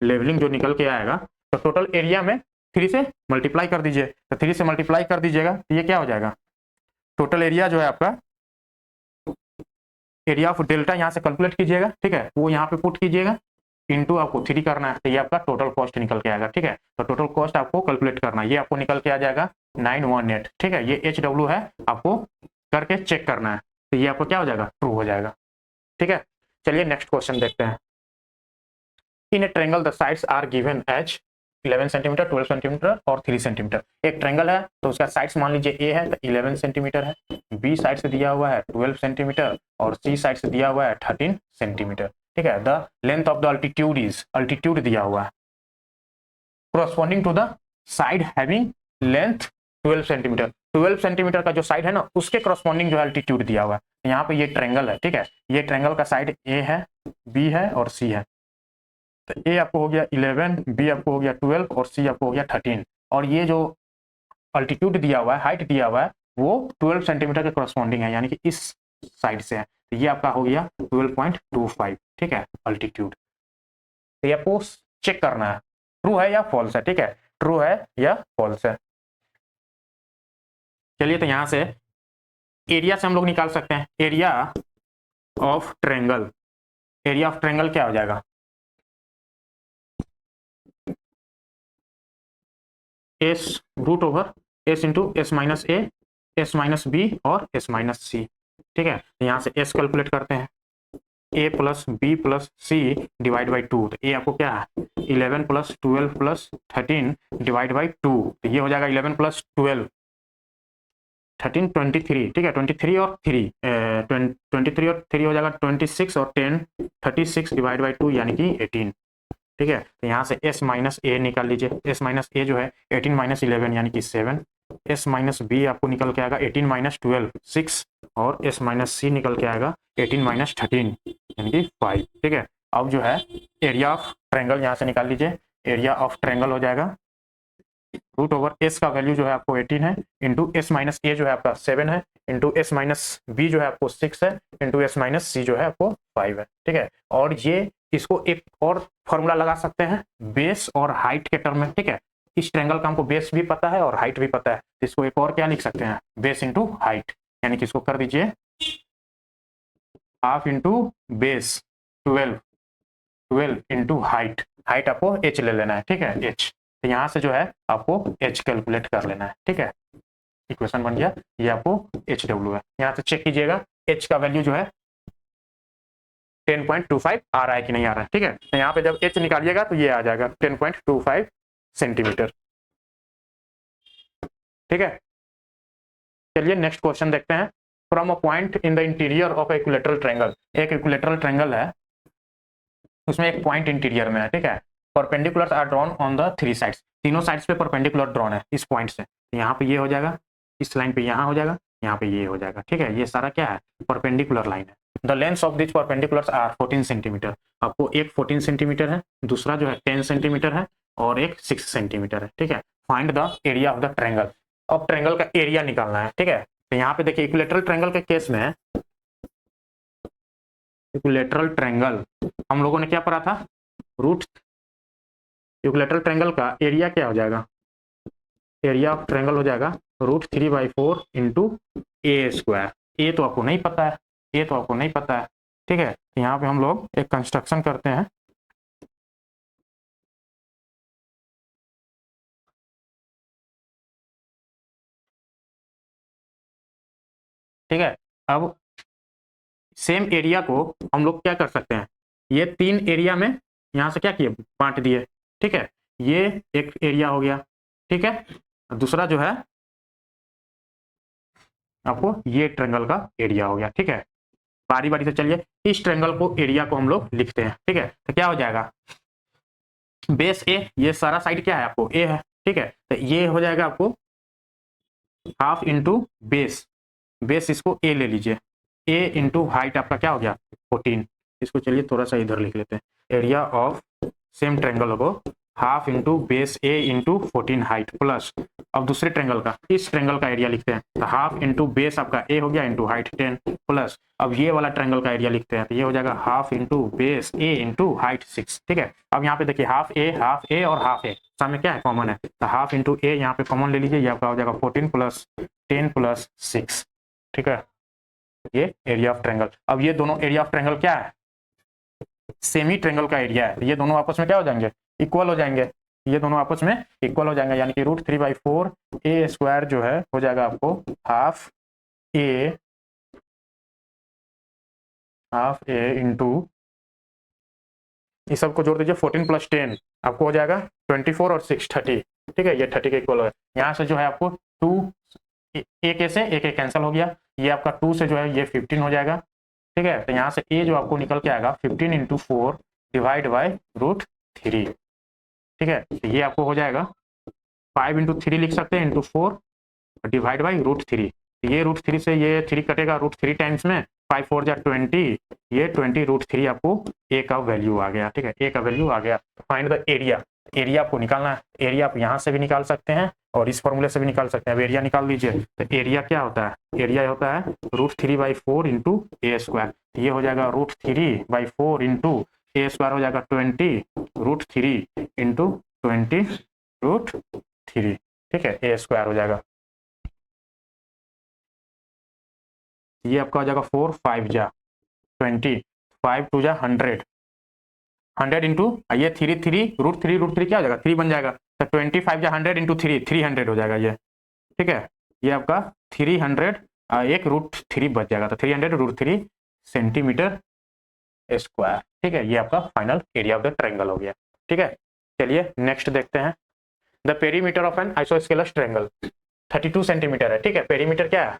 levelling जो निकल के आएगा तो टोटल एरिया में 3 से मल्टीप्लाई कर दीजिए, तो 3 से मल्टीप्लाई कर दीजिएगा तो ये क्या हो जाएगा, टोटल एरिया जो है आपका, एरिया ऑफ डेल्टा यहाँ से कैलकुलेट कीजिएगा, ठीक है, वो यहाँ पे पुट कीजिएगा, इनटू आपको 3 करना है, तो ये आपका टोटल कॉस्ट निकल के आएगा, ठीक है। तो टोटल कॉस्ट आपको कैलकुलेट करना है, ये आपको निकल के आ जाएगा 918, ठीक है। ये एच डब्ल्यू है, आपको करके चेक करना है, तो ये आपको क्या हो जाएगा, ट्रू हो जाएगा, ठीक है। चलिए नेक्स्ट क्वेश्चन देखते हैं। In a triangle the sides are given as 11 centimetre, 12 centimetre और 3 सेंटीमीटर। एक ट्रायंगल है तो उसका साइड्स मान लीजिए ए है तो 11 सेंटीमीटर है, बी साइड से दिया हुआ है 12 सेंटीमीटर और सी साइड से दिया हुआ है 13 सेंटीमीटर, ठीक है। The length of the altitude is, altitude दिया हुआ है corresponding to the side having length 12 centimetre, 12 centimetre का जो साइड है ना उसके करस्पॉन्डिंग जो है अल्टीट्यूड दिया हुआ है। यहाँ पे ये ट्रायंगल है, ठीक है, ये ट्रायंगल का साइड ए है, बी है और सी है। तो ए आपको हो गया 11, बी आपको हो गया 12 और सी आपको हो गया 13, और ये जो अल्टीट्यूड दिया हुआ है, हाइट दिया हुआ है, वो 12 सेंटीमीटर के करस्पॉन्डिंग है, यानी कि इस साइड से है, तो ये आपका हो गया 12.25, ठीक है, अल्टीट्यूड। तो ये आपको चेक करना है ट्रू है या फॉल्स है, ठीक है, ट्रू है या फॉल्स है। चलिए तो यहां से एरिया से हम लोग निकाल सकते हैं, area of triangle, area of triangle क्या हो जाएगा, S root over S into S minus ए, एस माइनस बी और एस माइनस सी, ठीक है। यहाँ से एस कैलकुलेट करते हैं, A plus B plus C divide by 2, तो ए आपको क्या है 11 प्लस 12 प्लस 13 डिवाइड बाई 2, तो ये हो जाएगा 11 प्लस 12 13 23, ठीक है, 23 और 3 23 और 3 हो जाएगा 26 और 10 36 डिवाइड बाई 2 यानी कि 18, ठीक है। तो यहाँ से s माइनस ए निकाल लीजिए, s माइनस ए जो है 18 माइनस 11 यानी कि 7, s माइनस बी आपको निकल के आएगा 18 माइनस 12 6 और s माइनस सी निकल के आएगा 18 माइनस 13 यानी कि 5, ठीक है। अब जो है एरिया ऑफ ट्रायंगल यहाँ से निकाल लीजिए, एरिया ऑफ ट्रायंगल हो जाएगा रूट ओवर एस का वैल्यू जो है आपको 18 है इंटू एस माइनस ए जो है आपका 7 है इंटू एस माइनस बी जो है आपको 6 है इंटू एस माइनस सी जो है आपको 5 है, ठीक है। और ये इसको एक और फॉर्मूला लगा सकते हैं बेस और हाइट के टर्म में, ठीक है। इस ट्रायंगल का हमको बेस भी पता है और हाइट भी पता है, इसको एक और क्या लिख सकते हैं बेस इंटू हाइट, यानी कि इसको कर दीजिए half into base 12 into height, height आपको h ले लेना है, ठीक है, h। तो यहाँ से जो है आपको h कैलकुलेट कर लेना है, ठीक है। इक्वेशन बन गया, ये आपको एच डब्ल्यू है। यहाँ से चेक कीजिएगा h का वैल्यू जो है 10.25 आ रहा है कि नहीं आ रहा है, ठीक है। तो यहाँ पे जब h निकालिएगा तो ये आ जाएगा 10.25 सेंटीमीटर, ठीक है। चलिए नेक्स्ट क्वेश्चन देखते हैं। From a point in the interior of equilateral triangle, एक इक्विलेटरल ट्रायंगल है, उसमें एक पॉइंट इंटीरियर में है, ठीक है। Perpendiculars are drawn on the 3 sides, तीनों साइड्स पे परपेंडिकुलर ड्रॉन है इस पॉइंट से, यहाँ पे ये हो जाएगा, इस लाइन पे यहाँ हो जाएगा, यहाँ पे ये हो जाएगा, ठीक है। ये सारा क्या है परपेंडिकुलर लाइन है। The length of this perpendiculars are 14 centimetre, आपको एक 14 सेंटीमीटर है, दूसरा जो है 10 सेंटीमीटर है और एक 6 सेंटीमीटर है, ठीक है। Find the area of the triangle, अब ट्रायंगल का एरिया निकालना है, ठीक है। तो यहाँ पे देखिए इक्विलेटरल ट्रायंगल के केस में, इक्विलेटरल ट्रायंगल हम लोगों ने क्या पढ़ा था, रूट, इक्विलेटरल ट्रायंगल का एरिया क्या हो जाएगा, एरिया ऑफ ट्रायंगल हो जाएगा √3/4 इंटू ए स्क्वायर। ए तो आपको नहीं पता है, ए तो आपको नहीं पता है, ठीक है। यहाँ पे हम लोग एक कंस्ट्रक्शन करते हैं, ठीक है। अब सेम एरिया को हम लोग क्या कर सकते हैं, ये 3 एरिया में यहाँ से क्या किए, बांट दिए, ठीक है। ये एक एरिया हो गया, ठीक है। दूसरा जो है आपको ये ट्रायंगल का एरिया हो गया, ठीक है। बारी बारी से चलिए इस ट्रायंगल को, एरिया को हम लोग लिखते हैं, ठीक है। तो क्या हो जाएगा, बेस ए, ये सारा साइड क्या है आपको, ए है, ठीक है। तो ये हो जाएगा आपको हाफ इंटू बेस, बेस इसको ए ले लीजिए, ए इंटू हाइट आपका क्या हो गया 14। इसको चलिए थोड़ा सा इधर लिख लेते हैं, एरिया ऑफ सेम ट्रायंगल को हाफ इंटू बेस ए इंटू 14 हाइट प्लस, अब दूसरे ट्रायंगल का, इस ट्रायंगल का एरिया लिखते हैं, तो हाफ इंटू बेस आपका ए हो गया इंटू हाइट 10 प्लस, अब ये वाला ट्रायंगल का एरिया लिखते हैं, तो ये हो जाएगा हाफ इंटू बेस ए इंटू हाइट 6, ठीक है। अब यहाँ पे देखिए हाफ ए और हाफ ए सामने क्या है, कॉमन है, तो हाफ इंटू ए यहाँ पे कॉमन ले लीजिए, ये आपका हो जाएगा 14 प्लस 10 प्लस 6, ठीक है। ये एरिया ऑफ ट्रायंगल। अब ये दोनों एरिया ऑफ ट्रायंगल क्या है, सेमी ट्रायंगल का एरिया है, ये दोनों आपस में क्या हो जाएंगे, इक्वल हो जाएंगे, ये दोनों आपस में इक्वल हो जाएंगे, यानी कि √3/4 ए स्क्वायर जो है हो जाएगा आपको हाफ ए इंटू, इस सबको जोड़ दीजिए 14 प्लस 10 आपको हो जाएगा 24 और 6 30, ठीक है। ये 30 के इक्वल है। यहाँ से जो है आपको 2 एक ए से एक कैंसिल हो गया, ये आपका 2 से जो है ये 15 हो जाएगा, ठीक है। तो यहाँ से ए जो आपको निकल के आएगा 15 इंटू 4 डिवाइड बाई √3, ठीक है। तो ये आपको हो जाएगा 5 इंटू 3 लिख सकते हैं इंटू 4 डिवाइड बाई √3, ये √3 से ये 3 कटेगा √3 टाइम्स में, 5 4 जा 20, ये 20 √3 आपको ए का वैल्यू आ गया, ठीक है। ए का वैल्यू आ गया। फाइंड द एरिया, एरिया आपको निकालना है, एरिया आप यहाँ से भी निकाल सकते हैं और इस फॉर्मूले से भी निकाल सकते हैं। अब एरिया निकाल लीजिए, तो एरिया क्या होता है, एरिया होता है √3/4 इंटू ए स्क्वायर, ये हो जाएगा √3/4 इंटू ए स्क्वायर हो जाएगा 20 √3 इंटू 20 √3, ठीक है। ए स्क्वायर हो जाएगा, ये आपका हो जाएगा 4 5 जा 20, 5 2 जा 100, 100 इंटू ये 3 √3 क्या हो जाएगा 3 बन जाएगा, तो 25 जा 100 इंटू 3 300 हो जाएगा ये, ठीक है। ये आपका 300 एक √3 बच जाएगा, तो 300 √3 सेंटीमीटर स्क्वायर, ठीक है। ये आपका final area of the triangle हो गया, ठीक है। चलिए नेक्स्ट देखते हैं, the perimeter of an isosceles triangle 32 centimetre है, ठीक है। पेरीमीटर क्या है,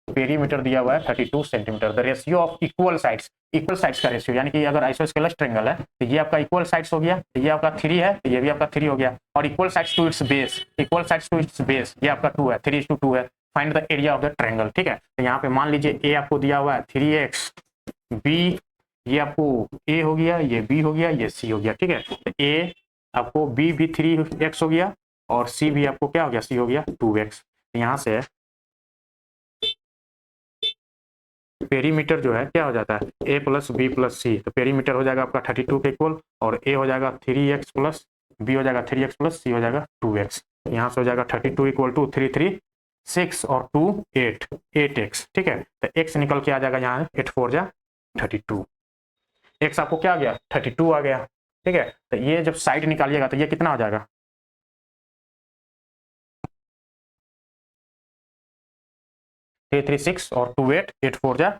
पेरीमीटर दिया हुआ है 32 centimetre. The ratio of equal sides, equal sides का रेशियो, यानी कि अगर आइसोस्केलस ट्रायंगल है तो ये आपका इक्वल साइड्स हो गया, ये आपका 3 है, ये भी आपका 3 हो गया, और equal sides to its base, equal sides to its base ये आपका 2 है, 3:2 है। Find the area of the triangle, ठीक है। तो यहाँ पे मान लीजिए ए आपको दिया हुआ है 3x, बी ये आपको ए हो गया, ये बी हो गया, ये सी हो गया, ठीक है। तो ए आपको बी भी 3x हो गया और सी भी आपको क्या हो गया, सी हो गया 2x। यहाँ से पेरीमीटर जो है क्या हो जाता है A plus B plus C, तो पेरीमीटर हो जाएगा आपका 32 के इक्वल, और ए हो जाएगा 3x प्लस बी हो जाएगा 3x प्लस सी हो जाएगा 2x। यहाँ से हो जाएगा 32 इक्वल टू 3 3 6 और 2 8 8x, ठीक है। तो x निकल के आ जाएगा यहाँ 8 4 जा 32, x आपको क्या आ गया 32 आ गया, ठीक है। तो ये जब साइड निकालिएगा तो ये कितना हो जाएगा 3 3 6 और 2 8 8 4 जा,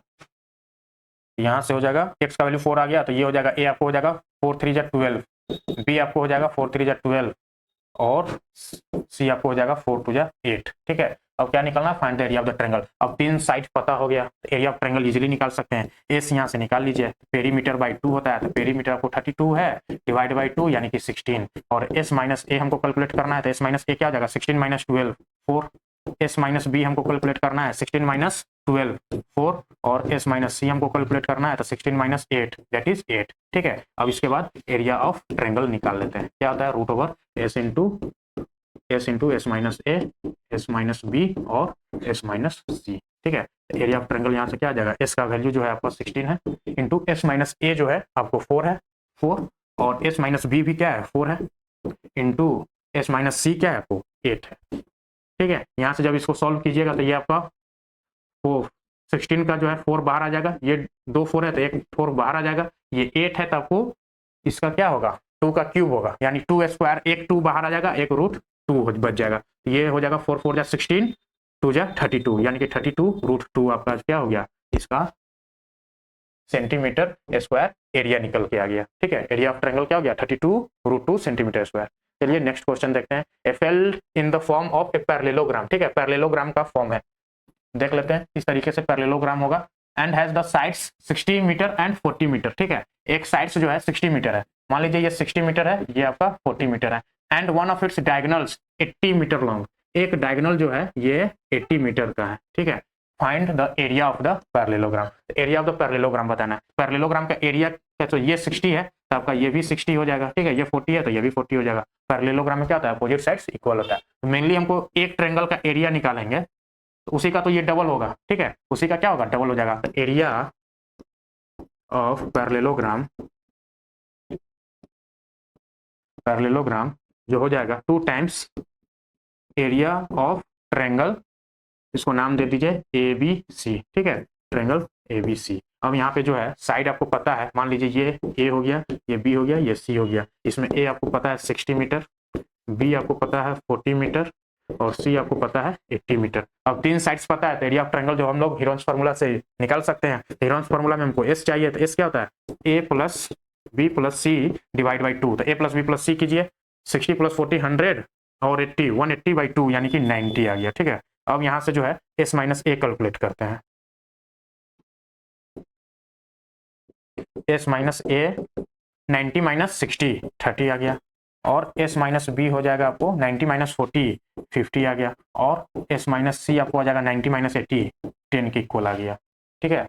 यहाँ से हो जाएगा x का वैल्यू 4 आ गया, तो ये हो जाएगा a आपको हो जाएगा 4 3 जा 12, b आपको हो जाएगा 4 3 जा 12 और c आपको हो जाएगा 4 2 जा 8, ठीक है। अब क्या निकालना, find the area of the triangle. अब 3 साइड पता हो गया, एरिया ऑफ ट्रायंगल इजीली निकाल सकते हैं। एस यहाँ से निकाल लीजिए, पेरीमीटर बाई 2 होता है, तो पेरीमीटर आपको 32 है डिवाइड बाई 2 यानी कि 16, और एस माइनस ए हमको कैलकुलेट करना है, तो एस माइनस ए क्या हो जाएगा 16 माइनस 12 4, एस माइनस बी हमको कैलकुलेट करना है 16 माइनस 12 4, और एस माइनस सी हमको कैलकुलेट करना है तो 16 माइनस 8 दैट इज 8, ठीक है। अब इसके बाद एरिया ऑफ ट्रायंगल निकाल लेते हैं, क्या होता है √/s into S into S minus ए, एस माइनस बी और एस माइनस सी, ठीक है। एरिया ऑफ ट्रायंगल यहाँ से क्या आ जाएगा, एस का वैल्यू जो है आपका 16 है, इंटू एस माइनस ए जो है आपको 4 है, 4, और एस माइनस बी भी क्या है 4 है, इंटू एस माइनस सी क्या है आपको 8 है, ठीक है। यहाँ से जब इसको सॉल्व कीजिएगा तो ये आपका 16 का जो है 4 बाहर आ जाएगा, ये 2 4 है तो एक 4 बाहर आ जाएगा, ये 8 है तो आपको इसका क्या होगा 2 का क्यूब होगा, यानी 2 स्क्वायर, एक 2 बाहर आ जाएगा, एक रूट 2 बच जाएगा, ये हो जाएगा 4 4 जा 16, 2 जा 32, यानी कि 32 रूट 2 आपका क्या हो गया, इसका सेंटीमीटर स्क्वायर एरिया निकल के आ गया, ठीक है। एरिया ऑफ ट्रायंगल क्या हो गया 32 रूट 2 सेंटीमीटर स्क्वायर। चलिए नेक्स्ट क्वेश्चन देखते हैं, ए failed in the form of a parallelogram, ठीक है, पैरेललोग्राम का फॉर्म है, देख लेते हैं इस तरीके से पैरेललोग्राम होगा, and has the sides 60 metre and 40 metre, ठीक है। एक साइड्स जो है 60 मीटर है, मान लीजिए ये 60 मीटर है, ये आपका 40 मीटर है, and one of its diagonals 80 metre long, एक डायगोनल जो है ये 80 मीटर का है, ठीक है। Find the area of the parallelogram, area of the parallelogram बताना है, पैरेललोग्राम का एरिया तो ये 60 है तो आपका ये भी 60 हो जाएगा, ठीक है, ये 40 है तो ये भी 40 हो जाएगा। पैरेललोग्राम में क्या होता है, अपोजिट साइड्स इक्वल होता है, तो मेनली हमको एक ट्रायंगल का एरिया निकालेंगे, तो उसी का तो ये डबल होगा, ठीक है, उसी का क्या होगा डबल हो जाएगा, तो एरिया ऑफ पैरेललोग्राम, पैरेललोग्राम जो हो जाएगा 2 टाइम्स एरिया ऑफ ट्रायंगल, इसको नाम दे दीजिए ए बी सी, ठीक है, ट्रायंगल ए बी सी। अब यहाँ पे जो है साइड आपको पता है, मान लीजिए ये ए हो गया, ये बी हो गया, ये सी हो गया, इसमें ए आपको पता है 60 मीटर, बी आपको पता है 40 मीटर और सी आपको पता है 80 मीटर। अब 3 साइड्स पता है तो एरिया ऑफ ट्रायंगल जो हम लोग हीरोन्स फार्मूला से निकाल सकते हैं, हीरोन्स फार्मूला में हमको एस चाहिए, तो एस क्या होता है A plus B plus C divide by 2, तो ए प्लस बी प्लस सी कीजिए, 60 प्लस 40 100 और 80 180 बाई 2 यानी कि 90 आ गया, ठीक है। अब यहाँ से जो है एस माइनस ए कैलकुलेट करते हैं, एस माइनस ए 90 माइनस 60 30 आ गया, और एस माइनस बी हो जाएगा आपको 90 माइनस 40 50 आ गया, और एस माइनस सी आपको आ जाएगा 90 माइनस 80 10 के इक्वल आ गया, ठीक है।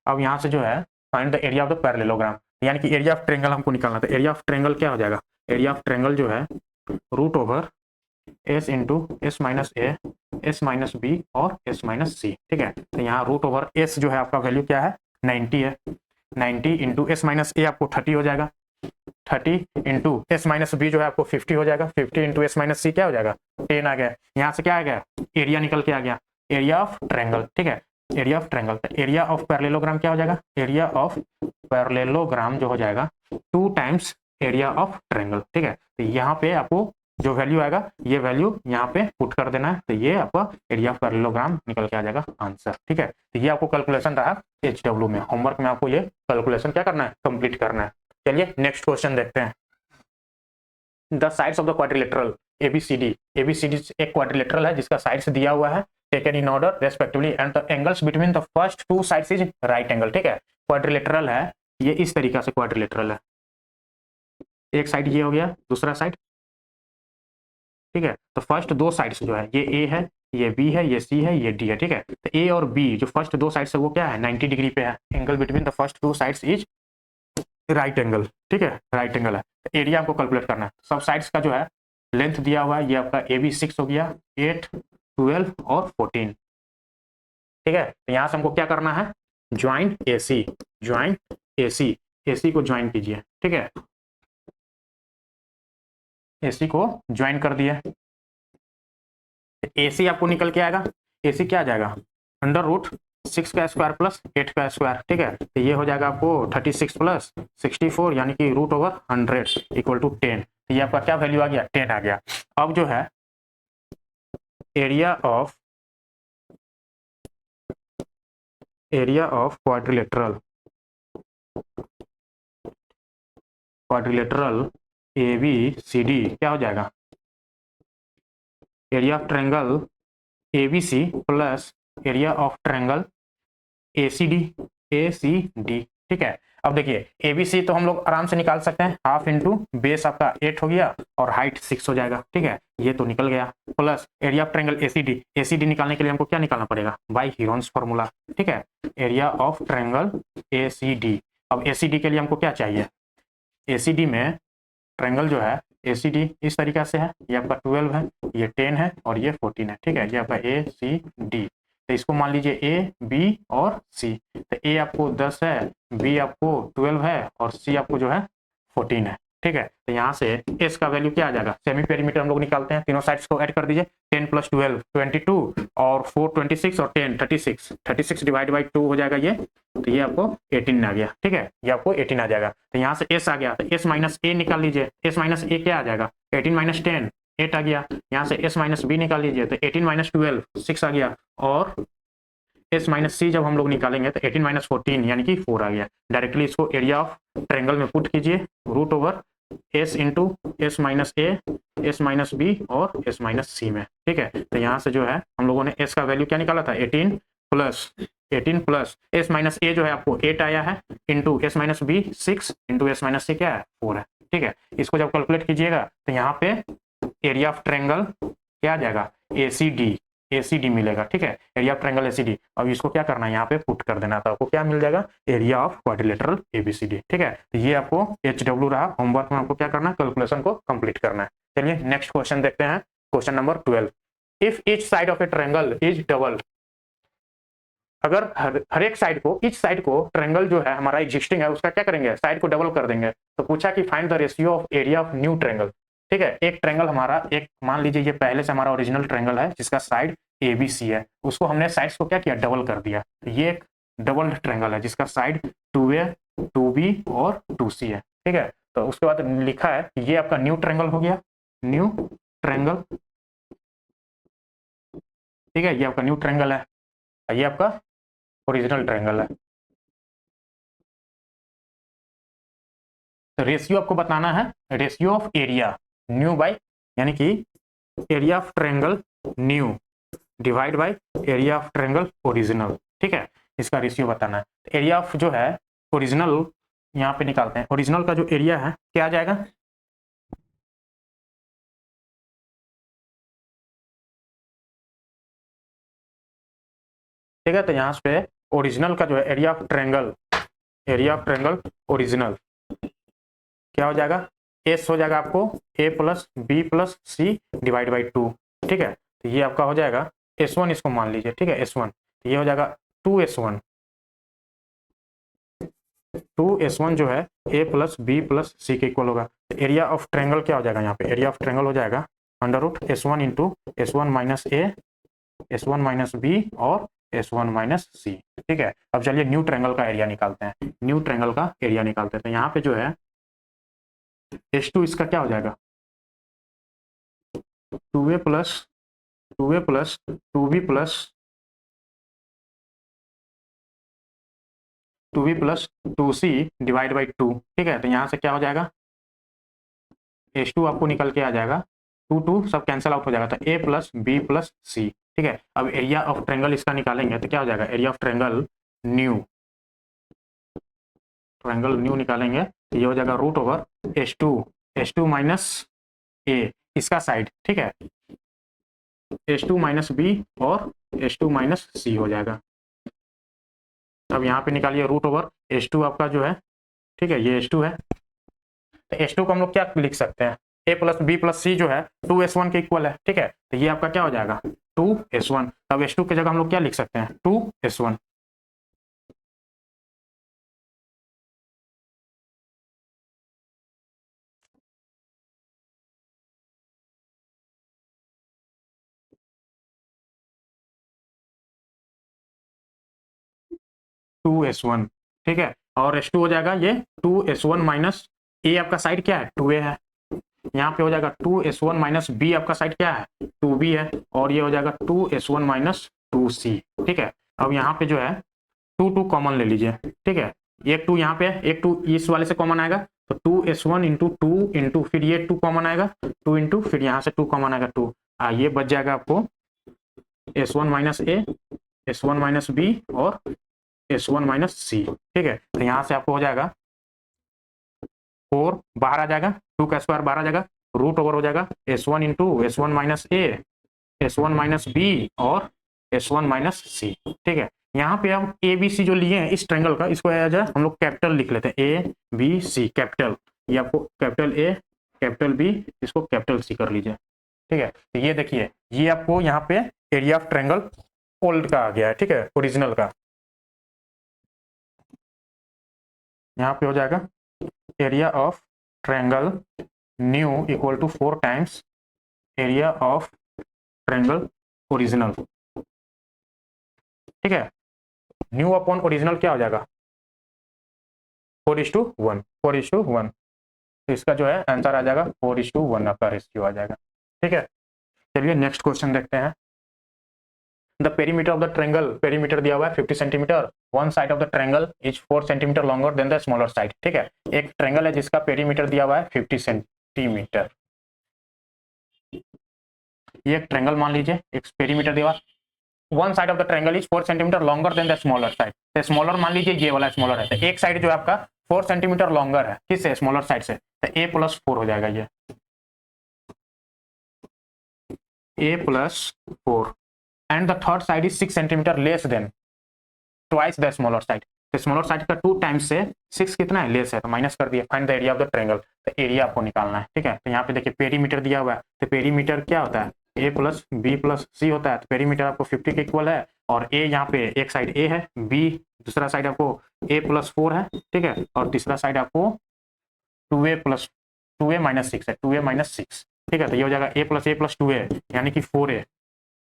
अब यहाँ से जो है find the area of the parallelogram, यानी कि एरिया ऑफ ट्रायंगल हमको निकालना था, एरिया ऑफ ट्रायंगल क्या हो जाएगा, एरिया ऑफ ट्रायंगल जो है root over S into S minus ए, एस माइनस बी और एस माइनस सी, ठीक है। तो यहाँ रूट ओवर एस जो है आपका वैल्यू क्या है 90 है, 90 इंटू एस माइनस ए आपको 30 हो जाएगा, 30 इंटू एस माइनस बी जो है आपको 50 हो जाएगा, 50 इंटू एस माइनस सी क्या हो जाएगा 10 आ गया, यहाँ से क्या आ गया एरिया निकल के आ गया, एरिया ऑफ ट्रायंगल, ठीक है, area of triangle. Area of parallelogram क्या हो जाएगा, एरिया ऑफ पैरेललोग्राम जो हो जाएगा 2 टाइम्स एरिया ऑफ ट्रायंगल, ठीक है। तो यहाँ पे आपको जो वैल्यू आएगा ये वैल्यू यहाँ पे पुट कर देना है, तो ये आपका एरिया ऑफ पैरेललोग्राम निकल के आ जाएगा आंसर, ठीक है। तो ये आपको कैलकुलेशन रहा HW में, होमवर्क में आपको ये कैलकुलेशन क्या करना है कंप्लीट करना है। चलिए नेक्स्ट क्वेश्चन देखते हैं, the sides of the quadrilateral ABCD, ABCD एक क्वाड्रिलेटरल है जिसका साइड्स दिया हुआ है taken in order respectively and the angles between the first 2 sides is right angle, ठीक है। क्वाड्रिलेटरल है ये इस तरीका से क्वाड्रिलेटरल है, एक साइड ये हो गया, दूसरा साइड, ठीक है। तो फर्स्ट 2 साइड्स जो है ये ए है, ये बी है, ये सी है, ये डी है, ठीक है। तो ए और बी जो फर्स्ट 2 साइड्स है वो क्या है 90 डिग्री पे है, angle between the first 2 sides is right angle, ठीक है, राइट एंगल है। तो एरिया आपको कैलकुलेट करना है, सब साइड्स का जो है लेंथ दिया हुआ है, ये आपका ए बी 6 हो गया, 8 12 और 14, ठीक है। तो यहाँ से हमको क्या करना है join AC, join AC, AC को ज्वाइन कीजिए, ठीक है, AC को ज्वाइन कर दिया, AC आपको निकल के आएगा, AC क्या आ जाएगा अंडर रूट 6 का स्क्वायर प्लस 8 का स्क्वायर, ठीक है। तो ये हो जाएगा आपको 36 प्लस 64 यानी कि रूट ओवर 100 इक्वल टू 10, तो ये आपका क्या वैल्यू आ गया 10 आ गया। अब जो है एरिया ऑफ क्वाड्रिलेटरल ABCD क्या हो जाएगा, area of triangle ABC plus area of triangle ACD, ठीक है। अब देखिए ABC तो हम लोग आराम से निकाल सकते हैं, हाफ इंटू बेस आपका 8 हो गया और हाइट 6 हो जाएगा, ठीक है, ये तो निकल गया, plus area of triangle ACD निकालने के लिए हमको क्या निकालना पड़ेगा बाय हीरोन्स फार्मूला, ठीक है, एरिया ऑफ ट्रायंगल ACD। अब ACD के लिए हमको क्या चाहिए, ACD में ट्रायंगल जो है ए सी डी इस तरीका से है, ये आपका 12 है, ये 10 है और ये 14 है, ठीक है। ये आपका ए सी डी, तो इसको मान लीजिए ए बी और सी। तो ए आपको 10 है, बी आपको 12 है और सी आपको जो है 14 है, ठीक है। तो यहाँ से एस का वैल्यू क्या आ जाएगा, सेमी पेरीमीटर हम लोग निकालते हैं, तीनों साइड्स को ऐड कर दीजिए, 10 + 12 22 और 4 26 और 10 36, 36 डिवाइड बाई 2 हो जाएगा ये, तो ये आपको 18 आ गया, ठीक है। ये आपको 18 आ जाएगा। तो यहाँ से एस आ गया, तो एस माइनस ए निकाल लीजिए, एस माइनस ए क्या आ जाएगा, 18 - 10 8 आ गया। यहाँ से एस माइनस बी निकाल लीजिए, तो 18 - 12 6 आ गया, और एस माइनस सी जब हम लोग निकालेंगे तो 18 - 14 यानी कि 4 आ गया। डायरेक्टली इसको एरिया ऑफ ट्रायंगल में पुट कीजिए, root over S into S minus ए, एस माइनस बी और एस माइनस सी में, ठीक है। तो यहाँ से जो है हम लोगों ने एस का वैल्यू क्या निकाला था, 18 प्लस एस माइनस ए जो है आपको 8 आया है, into S minus B 6, into S minus C क्या है 4 है, ठीक है। इसको जब कैलकुलेट कीजिएगा तो यहाँ पे एरिया ऑफ ट्रायंगल क्या आ जाएगा, एसीडी मिलेगा, ठीक है। Area of triangle ACD. अब इसको क्या करना है, यहाँ पे पुट कर देना था, आपको क्या मिल जाएगा, एरिया ऑफ क्वाड्रिलेटरल एबीसीडी, ठीक है। तो ये आपको एचडब्ल्यू रहा, होमवर्क में आपको क्या करना है, कैलकुलेशन को कंप्लीट करना है। चलिए नेक्स्ट क्वेश्चन देखते हैं, question number 12। If each side of A triangle is double, अगर हर एक साइड को, ईच साइड को ट्रायंगल जो है हमारा एग्जिस्टिंग है उसका क्या करेंगे, साइड को डबल कर देंगे। तो पूछा कि find the ratio of area of new triangle, ठीक है। एक ट्रायंगल हमारा, एक मान लीजिए ये पहले से हमारा ओरिजिनल ट्रायंगल है जिसका साइड ए बी सी है, उसको हमने साइड्स को क्या किया, डबल कर दिया। तो ये एक डबल ट्रायंगल है जिसका साइड 2A 2B और 2C है, ठीक है। तो उसके बाद लिखा है कि ये आपका न्यू ट्रायंगल हो गया, न्यू ट्रायंगल, ठीक है। ये आपका न्यू ट्रायंगल है, ये आपका ओरिजिनल ट्रायंगल है। तो रेशियो आपको बताना है, ratio of area new by, यानी कि area of triangle new divide by area of triangle original, ठीक है। इसका रेशियो बताना है। एरिया ऑफ जो है ओरिजिनल यहाँ पे निकालते हैं, ओरिजिनल का जो एरिया है क्या आ जाएगा, ठीक है। तो यहाँ पे ओरिजिनल का जो है area of triangle, area of triangle original क्या हो जाएगा, एस हो जाएगा आपको A plus B plus C divide by 2, ठीक है। तो ये आपका हो जाएगा S1, इसको मान लीजिए, ठीक है, S1। तो ये हो जाएगा 2S1, 2S1 जो है ए प्लस बी प्लस सी के इक्वल होगा। तो एरिया ऑफ ट्रायंगल क्या हो जाएगा, यहाँ पे एरिया ऑफ ट्रायंगल हो जाएगा √S1 इंटू S1 माइनस ए, S1 माइनस बी और S1 माइनस सी, ठीक है। अब चलिए न्यू ट्रायंगल का एरिया निकालते हैं, न्यू ट्रायंगल का एरिया निकालते हैं। तो यहाँ पे जो है H2 इसका क्या हो जाएगा, 2A plus 2B plus 2B plus 2C divide by 2, ठीक है। तो यहाँ से क्या हो जाएगा, H2 आपको निकल के आ जाएगा, 2 सब कैंसिल आउट हो जाएगा, तो A प्लस बी प्लस सी, ठीक है। अब एरिया ऑफ ट्रायंगल इसका निकालेंगे तो क्या हो जाएगा, area of triangle new, triangle new निकालेंगे तो ये हो जाएगा रूट ओवर H2 माइनस ए, इसका साइड, ठीक है, H2 माइनस बी और H2 माइनस सी हो जाएगा। अब यहाँ पे निकालिए रूट ओवर H2 आपका जो है, ठीक है, ये H2 है। तो H2 को हम लोग क्या लिख सकते हैं, A प्लस बी प्लस सी जो है 2S1 के इक्वल है, ठीक है। तो ये आपका क्या हो जाएगा 2S1। तब H2 की जगह हम लोग क्या लिख सकते हैं, 2S1। ठीक है, और H2 हो जाएगा ये 2S1 माइनस ए, आपका साइड क्या है 2A है, यहाँ पे हो जाएगा 2S1 माइनस बी, आपका साइड क्या है 2B है, और ये हो जाएगा 2S1 माइनस 2C, ठीक है। अब यहाँ पे जो है 2 कॉमन ले लीजिए, ठीक है, एक 2 यहाँ पे है, एक 2 इस वाले से कॉमन आएगा, तो 2S1 इंटू 2 इंटू फिर ये 2 कॉमन आएगा, 2 इंटू फिर यहाँ से 2 कॉमन आएगा 2, ये बच जाएगा आपको S1 माइनस ए, S1 माइनस बी और S1 माइनस सी, ठीक है। तो यहाँ से आपको हो जाएगा 4 बाहर आ जाएगा, 2 का स्क्वायर बाहर आ जाएगा, रूट ओवर हो जाएगा S1 इंटू S1 माइनस ए, S1 माइनस बी और S1 माइनस सी, ठीक है। यहाँ पे हम ए बी सी जो लिए हैं इस ट्रायंगल का, इसको हम लोग कैपिटल लिख लेते हैं, A B C कैपिटल, ये आपको कैपिटल A कैपिटल बी, इसको कैपिटल सी कर लीजिए, ठीक है। तो ये देखिए, ये आपको यहाँ पे एरिया ऑफ ट्रायंगल ओल्ड का आ गया है, ठीक है, ओरिजिनल का। यहाँ पे हो जाएगा area of triangle new equal to 4 times area of triangle original, ठीक है। न्यू अपॉन ओरिजिनल क्या हो जाएगा, 4:1, 4:1। तो इसका जो है आंसर आ जाएगा 4:1, आपका रेशियो आ जाएगा, ठीक है। चलिए नेक्स्ट क्वेश्चन देखते हैं। The perimeter of the triangle, perimeter दिया हुआ है 50 centimetre, one side of the triangle is 4 centimetre longer than the smaller side, ठीक है। एक ट्रायंगल है जिसका पेरीमीटर दिया हुआ है 50 सेंटीमीटर। ये एक ट्रायंगल मान लीजिए, एक पेरीमीटर दिया हुआ, one side of the triangle is 4 centimetre longer than the smaller side. तो स्मॉलर मान लीजिए ये वाला स्मॉलर है, तो एक साइड जो है आपका 4 सेंटीमीटर लॉन्गर है, किससे, स्मॉलर साइड से, तो a+4 हो जाएगा ये, a+4। And the third side is 6 centimetre less than twice the smaller side. तो स्मॉलर साइड का 2 टाइम्स से 6 कितना है, लेस है, तो माइनस कर दिया। Find the area of the triangle, तो एरिया आपको निकालना है, ठीक है। तो यहाँ पे देखिए पेरीमीटर दिया हुआ है, तो पेरीमीटर क्या होता है, a+b+c होता है। तो पेरीमीटर आपको 50 के इक्वल है, और a यहाँ पे एक साइड a है, b दूसरा साइड आपको a+4 है, ठीक है, और तीसरा साइड आपको 2a - 6 है, ठीक है। तो ये हो जाएगा a+a+2a यानी कि 4a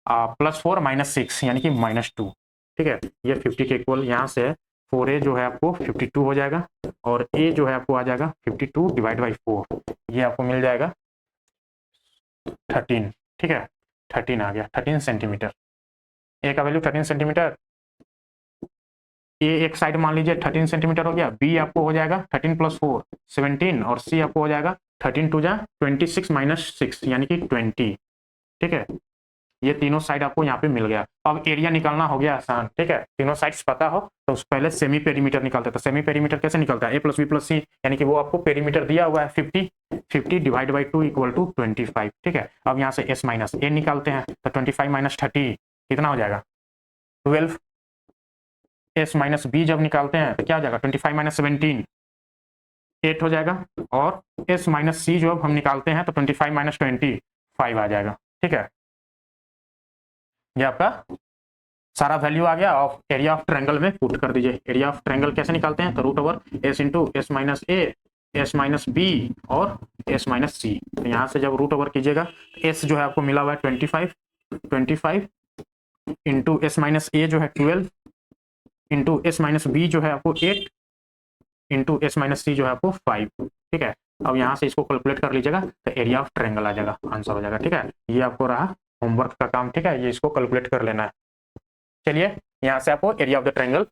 +4 - 6 यानी कि -2, ठीक है। ये 50 के इक्वल, यहाँ से 4a जो है आपको 52 हो जाएगा, और a जो है आपको आ जाएगा 52 डिवाइड बाई 4, ये आपको मिल जाएगा 13, ठीक है। 13 आ गया, 13 सेंटीमीटर, a का वैल्यू 13 सेंटीमीटर। a एक साइड मान लीजिए 13 सेंटीमीटर हो गया, b आपको हो जाएगा 13 + 4 17, और c आपको हो जाएगा 13 2 जा 26 - 6 यानी कि 20, ठीक है। ये तीनों साइड आपको यहाँ पे मिल गया। अब एरिया निकालना हो गया आसान, ठीक है। तीनों साइड्स पता हो तो उस पहले सेमी पेरीमीटर निकालते हैं। तो सेमी पेरीमीटर कैसे निकलता है, a+b+c यानी कि वो आपको पेरीमीटर दिया हुआ है 50 डिवाइड बाई 2 इक्वल टू 25, ठीक है। अब यहाँ से s - a निकालते हैं, तो 25 - 30 कितना हो जाएगा, 12। s - b जब निकालते हैं तो क्या हो जाएगा, 25 - 17 8 हो जाएगा, और s - c जो अब हम निकालते हैं तो 25 - 25 आ जाएगा, ठीक है। ये आपका सारा वैल्यू आ गया। ऑफ एरिया ऑफ ट्रायंगल में पुट कर दीजिए। एरिया ऑफ ट्रायंगल कैसे निकालते हैं, तो √s into s - a, s - b और s - c। तो यहाँ से जब √ओवर कीजिएगा, s जो है आपको मिला हुआ है 25 इंटू s - a जो है 12 इंटू s - b जो है आपको 8 इंटू s - c जो है आपको 5, ठीक है। अब यहाँ से इसको कैलकुलेट कर लीजिएगा, तो एरिया ऑफ ट्रायंगल आ जाएगा, आंसर हो जाएगा, ठीक है। ये आपको रहा होमवर्क का काम, ठीक है, ये इसको कैलकुलेट कर लेना है। चलिए यहाँ से आपको एरिया ऑफ द ट्रायंगल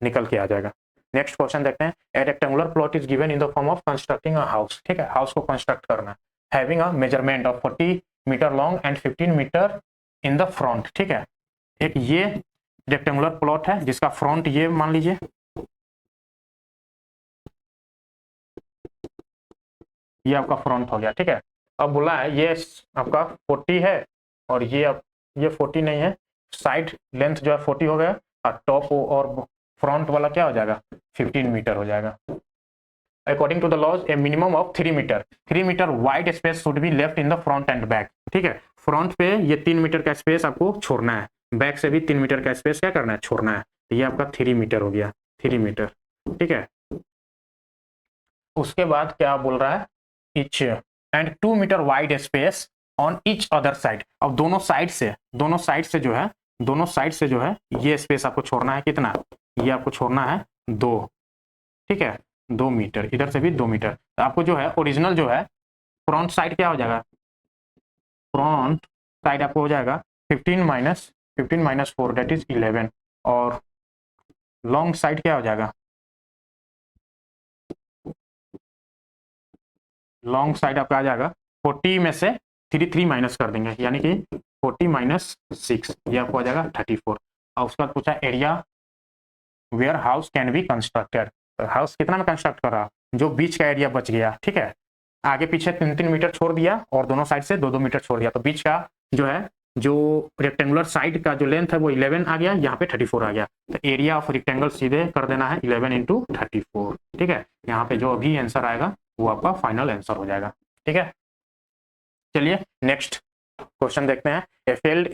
निकल के आ जाएगा। नेक्स्ट क्वेश्चन देखते हैं। A rectangular plot is given in the form of constructing a house, ठीक है, हाउस को कंस्ट्रक्ट करना है, having a measurement of 40 metre long and 15 metre in the front, ठीक है। एक ये रेक्टेंगुलर प्लॉट है जिसका फ्रंट ये मान लीजिए, ये आपका फ्रंट हो गया, ठीक है। अब बोला है ये आपका 40 है, और ये 40 नहीं है, साइड लेंथ जो है 40 हो गया, और टॉप और फ्रंट वाला क्या हो जाएगा, 15 मीटर हो जाएगा। According to the laws a minimum of 3 metre wide space should be left in the front and back, ठीक है। फ्रंट पे ये 3 मीटर का स्पेस आपको छोड़ना है, बैक से भी 3 मीटर का स्पेस क्या करना है, छोड़ना है। तो ये आपका 3 मीटर हो गया, 3 मीटर, ठीक है। उसके बाद क्या बोल रहा है, each and 2 metre wide space on each other side. अब दोनों साइड से जो है ये स्पेस आपको छोड़ना है, कितना, ये आपको छोड़ना है 2, ठीक है, 2 मीटर, इधर से भी 2 मीटर। तो आपको जो है ओरिजिनल जो है फ्रंट साइड क्या हो जाएगा, फ्रंट साइड आपको हो जाएगा 15 - 4 दैट इज 11, और लॉन्ग साइड क्या हो जाएगा, लॉन्ग साइड आपका आ जाएगा 40 में से 3 माइनस कर देंगे, यानी कि 40 - 6, ये आपको आ जाएगा 34। और उसके बाद पूछा area where house can be constructed. तो हाउस कितना में कंस्ट्रक्ट कर रहा, जो बीच का एरिया बच गया, ठीक है, आगे पीछे 3 मीटर छोड़ दिया और दोनों साइड से 2 मीटर छोड़ दिया, तो बीच का जो है जो रेक्टेंगुलर साइड का जो लेंथ है वो 11 आ गया, यहाँ पे 34 आ गया। तो एरिया ऑफ रेक्टेंगल सीधे कर देना है 11 × 34, ठीक है। यहाँ पे जो अभी आंसर आएगा वो आपका फाइनल आंसर हो जाएगा। ठीक है, चलिए नेक्स्ट क्वेश्चन देखते हैं। A field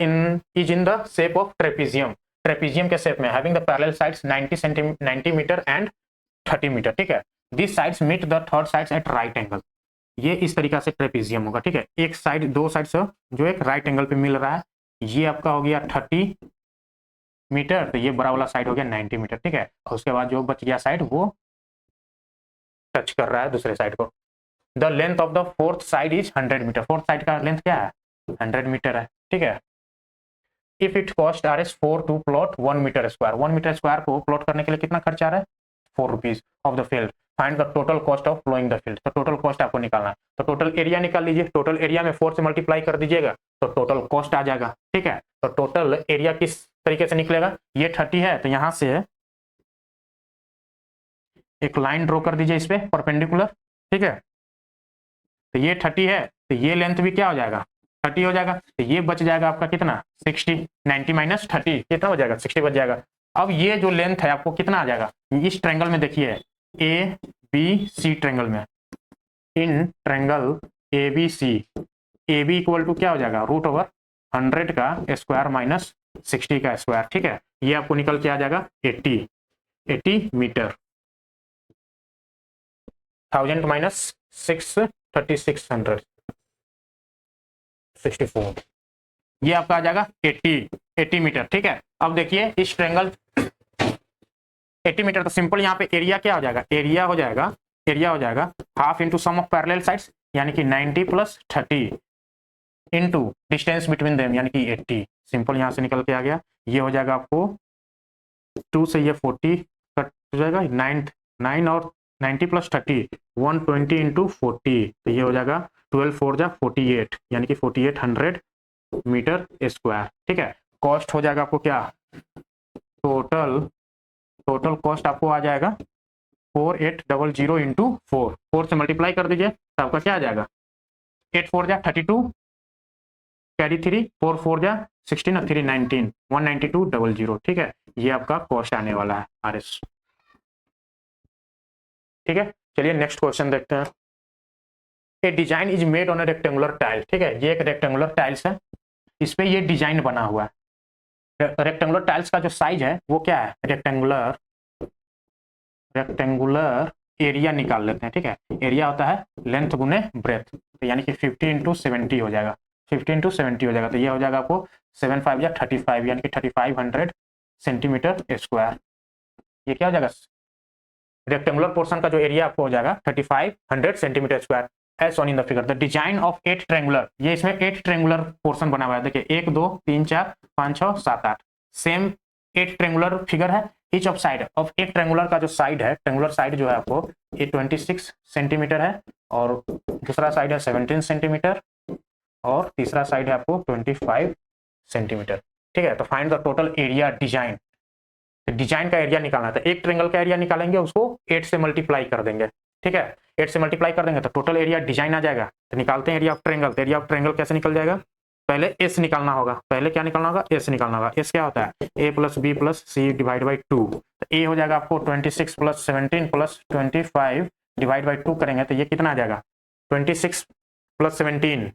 is in the shape of trapezium, trapezium के शेप में, having the parallel sides 90 metre and 30 metre, ठीक है। This sides meet the third sides at right angle, ये इस तरीका से ट्रेपीजियम होगा, ठीक है। एक साइड, दो साइड से जो एक राइट एंगल पे मिल रहा है, ये आपका हो गया 30 मीटर, तो ये बड़ा वाला साइड हो गया 90 मीटर, ठीक है। और उसके बाद जो बच गया साइड वो टच कर रहा है दूसरे साइड को। The length of the fourth side is 100 metre, fourth side का लेंथ क्या है 100 मीटर है, ठीक है। If it cost Rs 4 to plot 1 metre square, 1 metre square को प्लॉट करने के लिए कितना खर्च आ रहा है 4 rupees of the field, find the total cost of flowing the field, तो टोटल कॉस्ट आपको निकालना है। तो टोटल एरिया निकाल लीजिए, टोटल एरिया में 4 से मल्टीप्लाई कर दीजिएगा तो टोटल कॉस्ट आ जाएगा, ठीक है। तो टोटल एरिया किस तरीके से निकलेगा, ये 30 है तो यहां से एक लाइन ड्रॉ कर दीजिए इस पे परपेंडिकुलर, ठीक है। तो ये 30 है तो ये लेंथ भी क्या हो जाएगा 30 हो जाएगा, तो ये बच जाएगा आपका कितना 60, 90 माइनस 30 कितना हो जाएगा 60 बच जाएगा। अब ये जो लेंथ है आपको कितना आ जाएगा, इस ट्रायंगल में देखिए ए बी सी ट्रायंगल में, in triangle A B C, A B equal to क्या हो जाएगा √100 का स्क्वायर माइनस 60 का स्क्वायर, ठीक है। ये आपको निकल के आ जाएगा 80 मीटर, 1000 माइनस 63600 64, ये आपका आ जाएगा 80 मीटर, ठीक है। अब देखिए इस ट्रायंगल 80 मीटर, तो सिंपल यहाँ पे एरिया क्या हो जाएगा, एरिया हो जाएगा half into sum of parallel sides यानी कि 90 plus 30 into distance between them यानी कि 80, सिंपल यहाँ से निकल के आ गया। ये हो जाएगा आपको 2 से ये 40 कट हो जाएगा, 9 और 90 प्लस 30 120 इंटू 40, तो ये हो जाएगा 12 4 जा 48 यानी कि 4800 मीटर स्क्वायर, ठीक है। कॉस्ट हो जाएगा आपको क्या, टोटल कॉस्ट आपको आ जाएगा 4800 इंटू 4 से मल्टीप्लाई कर दीजिए तो आपका क्या आ जाएगा 8 4 जा 32 कैरी 3 4 4 जा 16 और 3 19 19200, ठीक है। ये आपका कॉस्ट आने वाला है RS, ठीक है। चलिए नेक्स्ट क्वेश्चन देखते हैं। A design is made on a rectangular tile, ठीक है। ये एक रेक्टेंगुलर टाइल्स है, इस पे ये डिजाइन बना हुआ है। रेक्टेंगुलर टाइल्स का जो साइज है वो क्या है रेक्टेंगुलर एरिया निकाल लेते हैं, ठीक है। एरिया होता है लेंथ गुने ब्रेथ, तो यानी कि 50 इंटू 70 हो जाएगा, 50 इंटू 70 हो जाएगा, तो ये हो जाएगा आपको 7 5 या 35 यानी कि 3500 सेंटीमीटर स्क्वायर। ये क्या हो जाएगा रेक्टेंगुलर पोर्शन का जो एरिया आपको हो जाएगा 3500 centimetre square as on in the figure. The design of 8 triangular, ये इसमें 8 ट्रायंगुलर पोर्शन बना हुआ है, देखिए 1 2 3 4 5 6 7 8 सेम 8 ट्रायंगुलर फिगर है। ईच ऑफ साइड ऑफ एक ट्रायंगुलर का जो साइड है, ट्रायंगुलर साइड जो है आपको ये 26 सेंटीमीटर है और दूसरा साइड है 17 सेंटीमीटर और तीसरा साइड है आपको 25 सेंटीमीटर, ठीक है। तो find the total area design, design का एरिया निकालना था, एक ट्रायंगल का एरिया निकालेंगे उसको 8 से मल्टीप्लाई कर देंगे, ठीक है। 8 से मल्टीप्लाई कर देंगे तो टोटल एरिया डिजाइन आ जाएगा। तो निकालते हैं एरिया ऑफ ट्रायंगल, तो एरिया ऑफ ट्रायंगल कैसे निकल जाएगा, पहले एस निकालना होगा, पहले क्या निकालना होगा एस निकालना होगा। एस क्या होता है A plus B plus C divide by 2, तो ए हो जाएगा आपको 26 प्लस 17 प्लस 25 डिवाइड बाई 2 करेंगे तो ये कितना आ जाएगा 26 प्लस 17,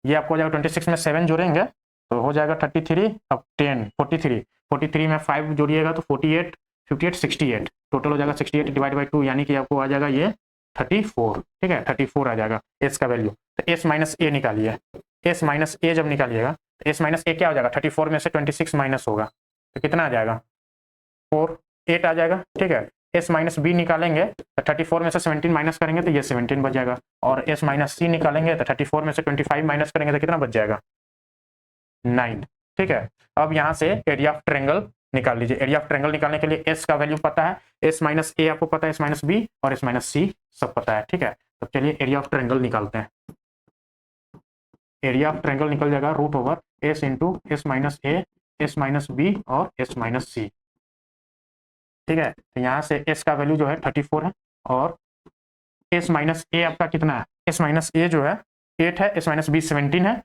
ये आपको हो जाएगा 26 में 7 जोड़ेंगे तो हो जाएगा 33, अब 10 43 में 5 जोड़िएगा तो 48 58 68, टोटल हो जाएगा 68 डिवाइड बाई 2 यानी कि आपको आ जाएगा ये 34, ठीक है 34 आ जाएगा एस का वैल्यू। तो एस माइनस ए निकालिए, एस माइनस ए जब निकालिएगा तो एस माइनस ए क्या हो जाएगा 34 में से 26 माइनस होगा तो कितना आ जाएगा 8 आ जाएगा, ठीक है। एस माइनस बी निकालेंगे तो 34 में से 17 माइनस करेंगे तो ये 17 बच जाएगा और एस माइनस सी निकालेंगे तो 34 में से 25 माइनस करेंगे तो कितना बच जाएगा 9, ठीक है। अब यहाँ से एरिया ऑफ ट्रायंगल निकाल लीजिए। एरिया ऑफ ट्रायंगल निकालने के लिए एस का वैल्यू पता है, एस माइनस ए आपको पता है, एस माइनस बी और एस माइनस सी सब पता है, ठीक है। तो चलिए एरिया ऑफ ट्रायंगल निकालते हैं। एरिया ऑफ ट्रायंगल निकल जाएगा √एस इंटू एस माइनस ए, एस माइनस बी और एस माइनस सी, ठीक है। तो यहाँ से एस का वैल्यू जो है 34 है और एस माइनस ए आपका कितना है, एस माइनस ए जो है 8 है, एस माइनस बी 17 है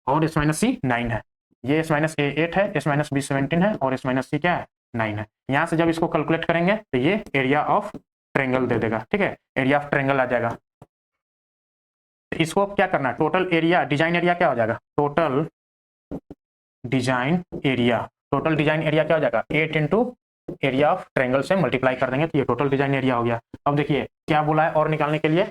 और एस माइनस सी 9 है। ये एस माइनस ए 8 है, एस माइनस बी 17 है और एस माइनस सी क्या है 9 है। यहाँ से जब इसको कैलकुलेट करेंगे तो ये एरिया ऑफ ट्रायंगल दे देगा, ठीक है। एरिया ऑफ ट्रायंगल आ जाएगा तो इसको क्या करना है, टोटल एरिया डिजाइन एरिया क्या हो जाएगा, total design area, total design area क्या हो जाएगा 8 इंटू एरिया ऑफ ट्रायंगल से मल्टीप्लाई कर देंगे तो ये टोटल डिजाइन एरिया हो गया। अब देखिए क्या बोला है और निकालने के लिए,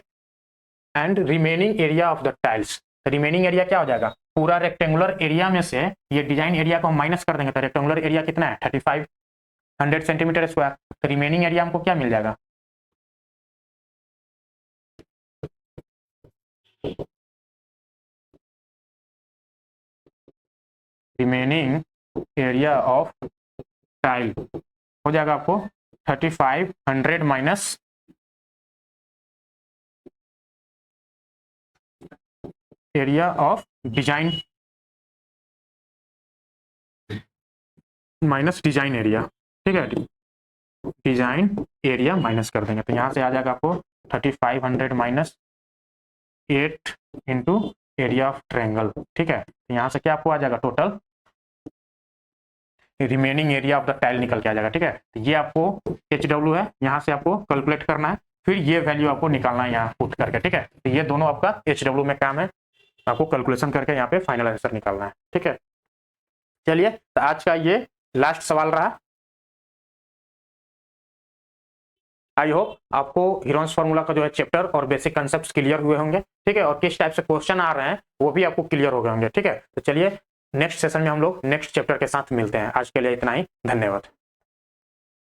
and remaining area of the tiles, remaining area क्या हो जाएगा, पूरा रेक्टेंगुलर एरिया में से ये डिजाइन एरिया को हम माइनस कर देंगे तो रेक्टेंगुलर एरिया कितना है 3500 सेंटीमीटर स्क्वायर, तो रिमेनिंग एरिया हमको क्या मिल जाएगा, रिमेनिंग एरिया ऑफ टाइल हो जाएगा आपको 3500 minus area of design minus design area, ठीक है, डिजाइन एरिया माइनस कर देंगे तो यहां से आ जाएगा आपको 3500 minus 8 into area of triangle, ठीक है, यहां से क्या आपको आ जाएगा total remaining area of the tile निकल के आ जाएगा, ठीक है, तो ये आपको HW है, यहाँ से आपको कैलकुलेट करना है, फिर ये वैल्यू आपको निकालना है यहाँ पुट करके, ठीक है, तो ये दोनों आपका HW में काम है, आपको कैलकुलेशन करके यहाँ पे फाइनल आंसर निकालना है, ठीक है। चलिए तो आज का ये लास्ट सवाल रहा। आई होप आपको हीरोन्स फार्मूला का जो है चैप्टर और बेसिक कंसेप्ट क्लियर हुए होंगे, ठीक है, और किस टाइप से क्वेश्चन आ रहे हैं वो भी आपको क्लियर हो गए होंगे, ठीक है। तो चलिए नेक्स्ट सेशन में हम लोग नेक्स्ट चैप्टर के साथ मिलते हैं, आज के लिए इतना ही, धन्यवाद।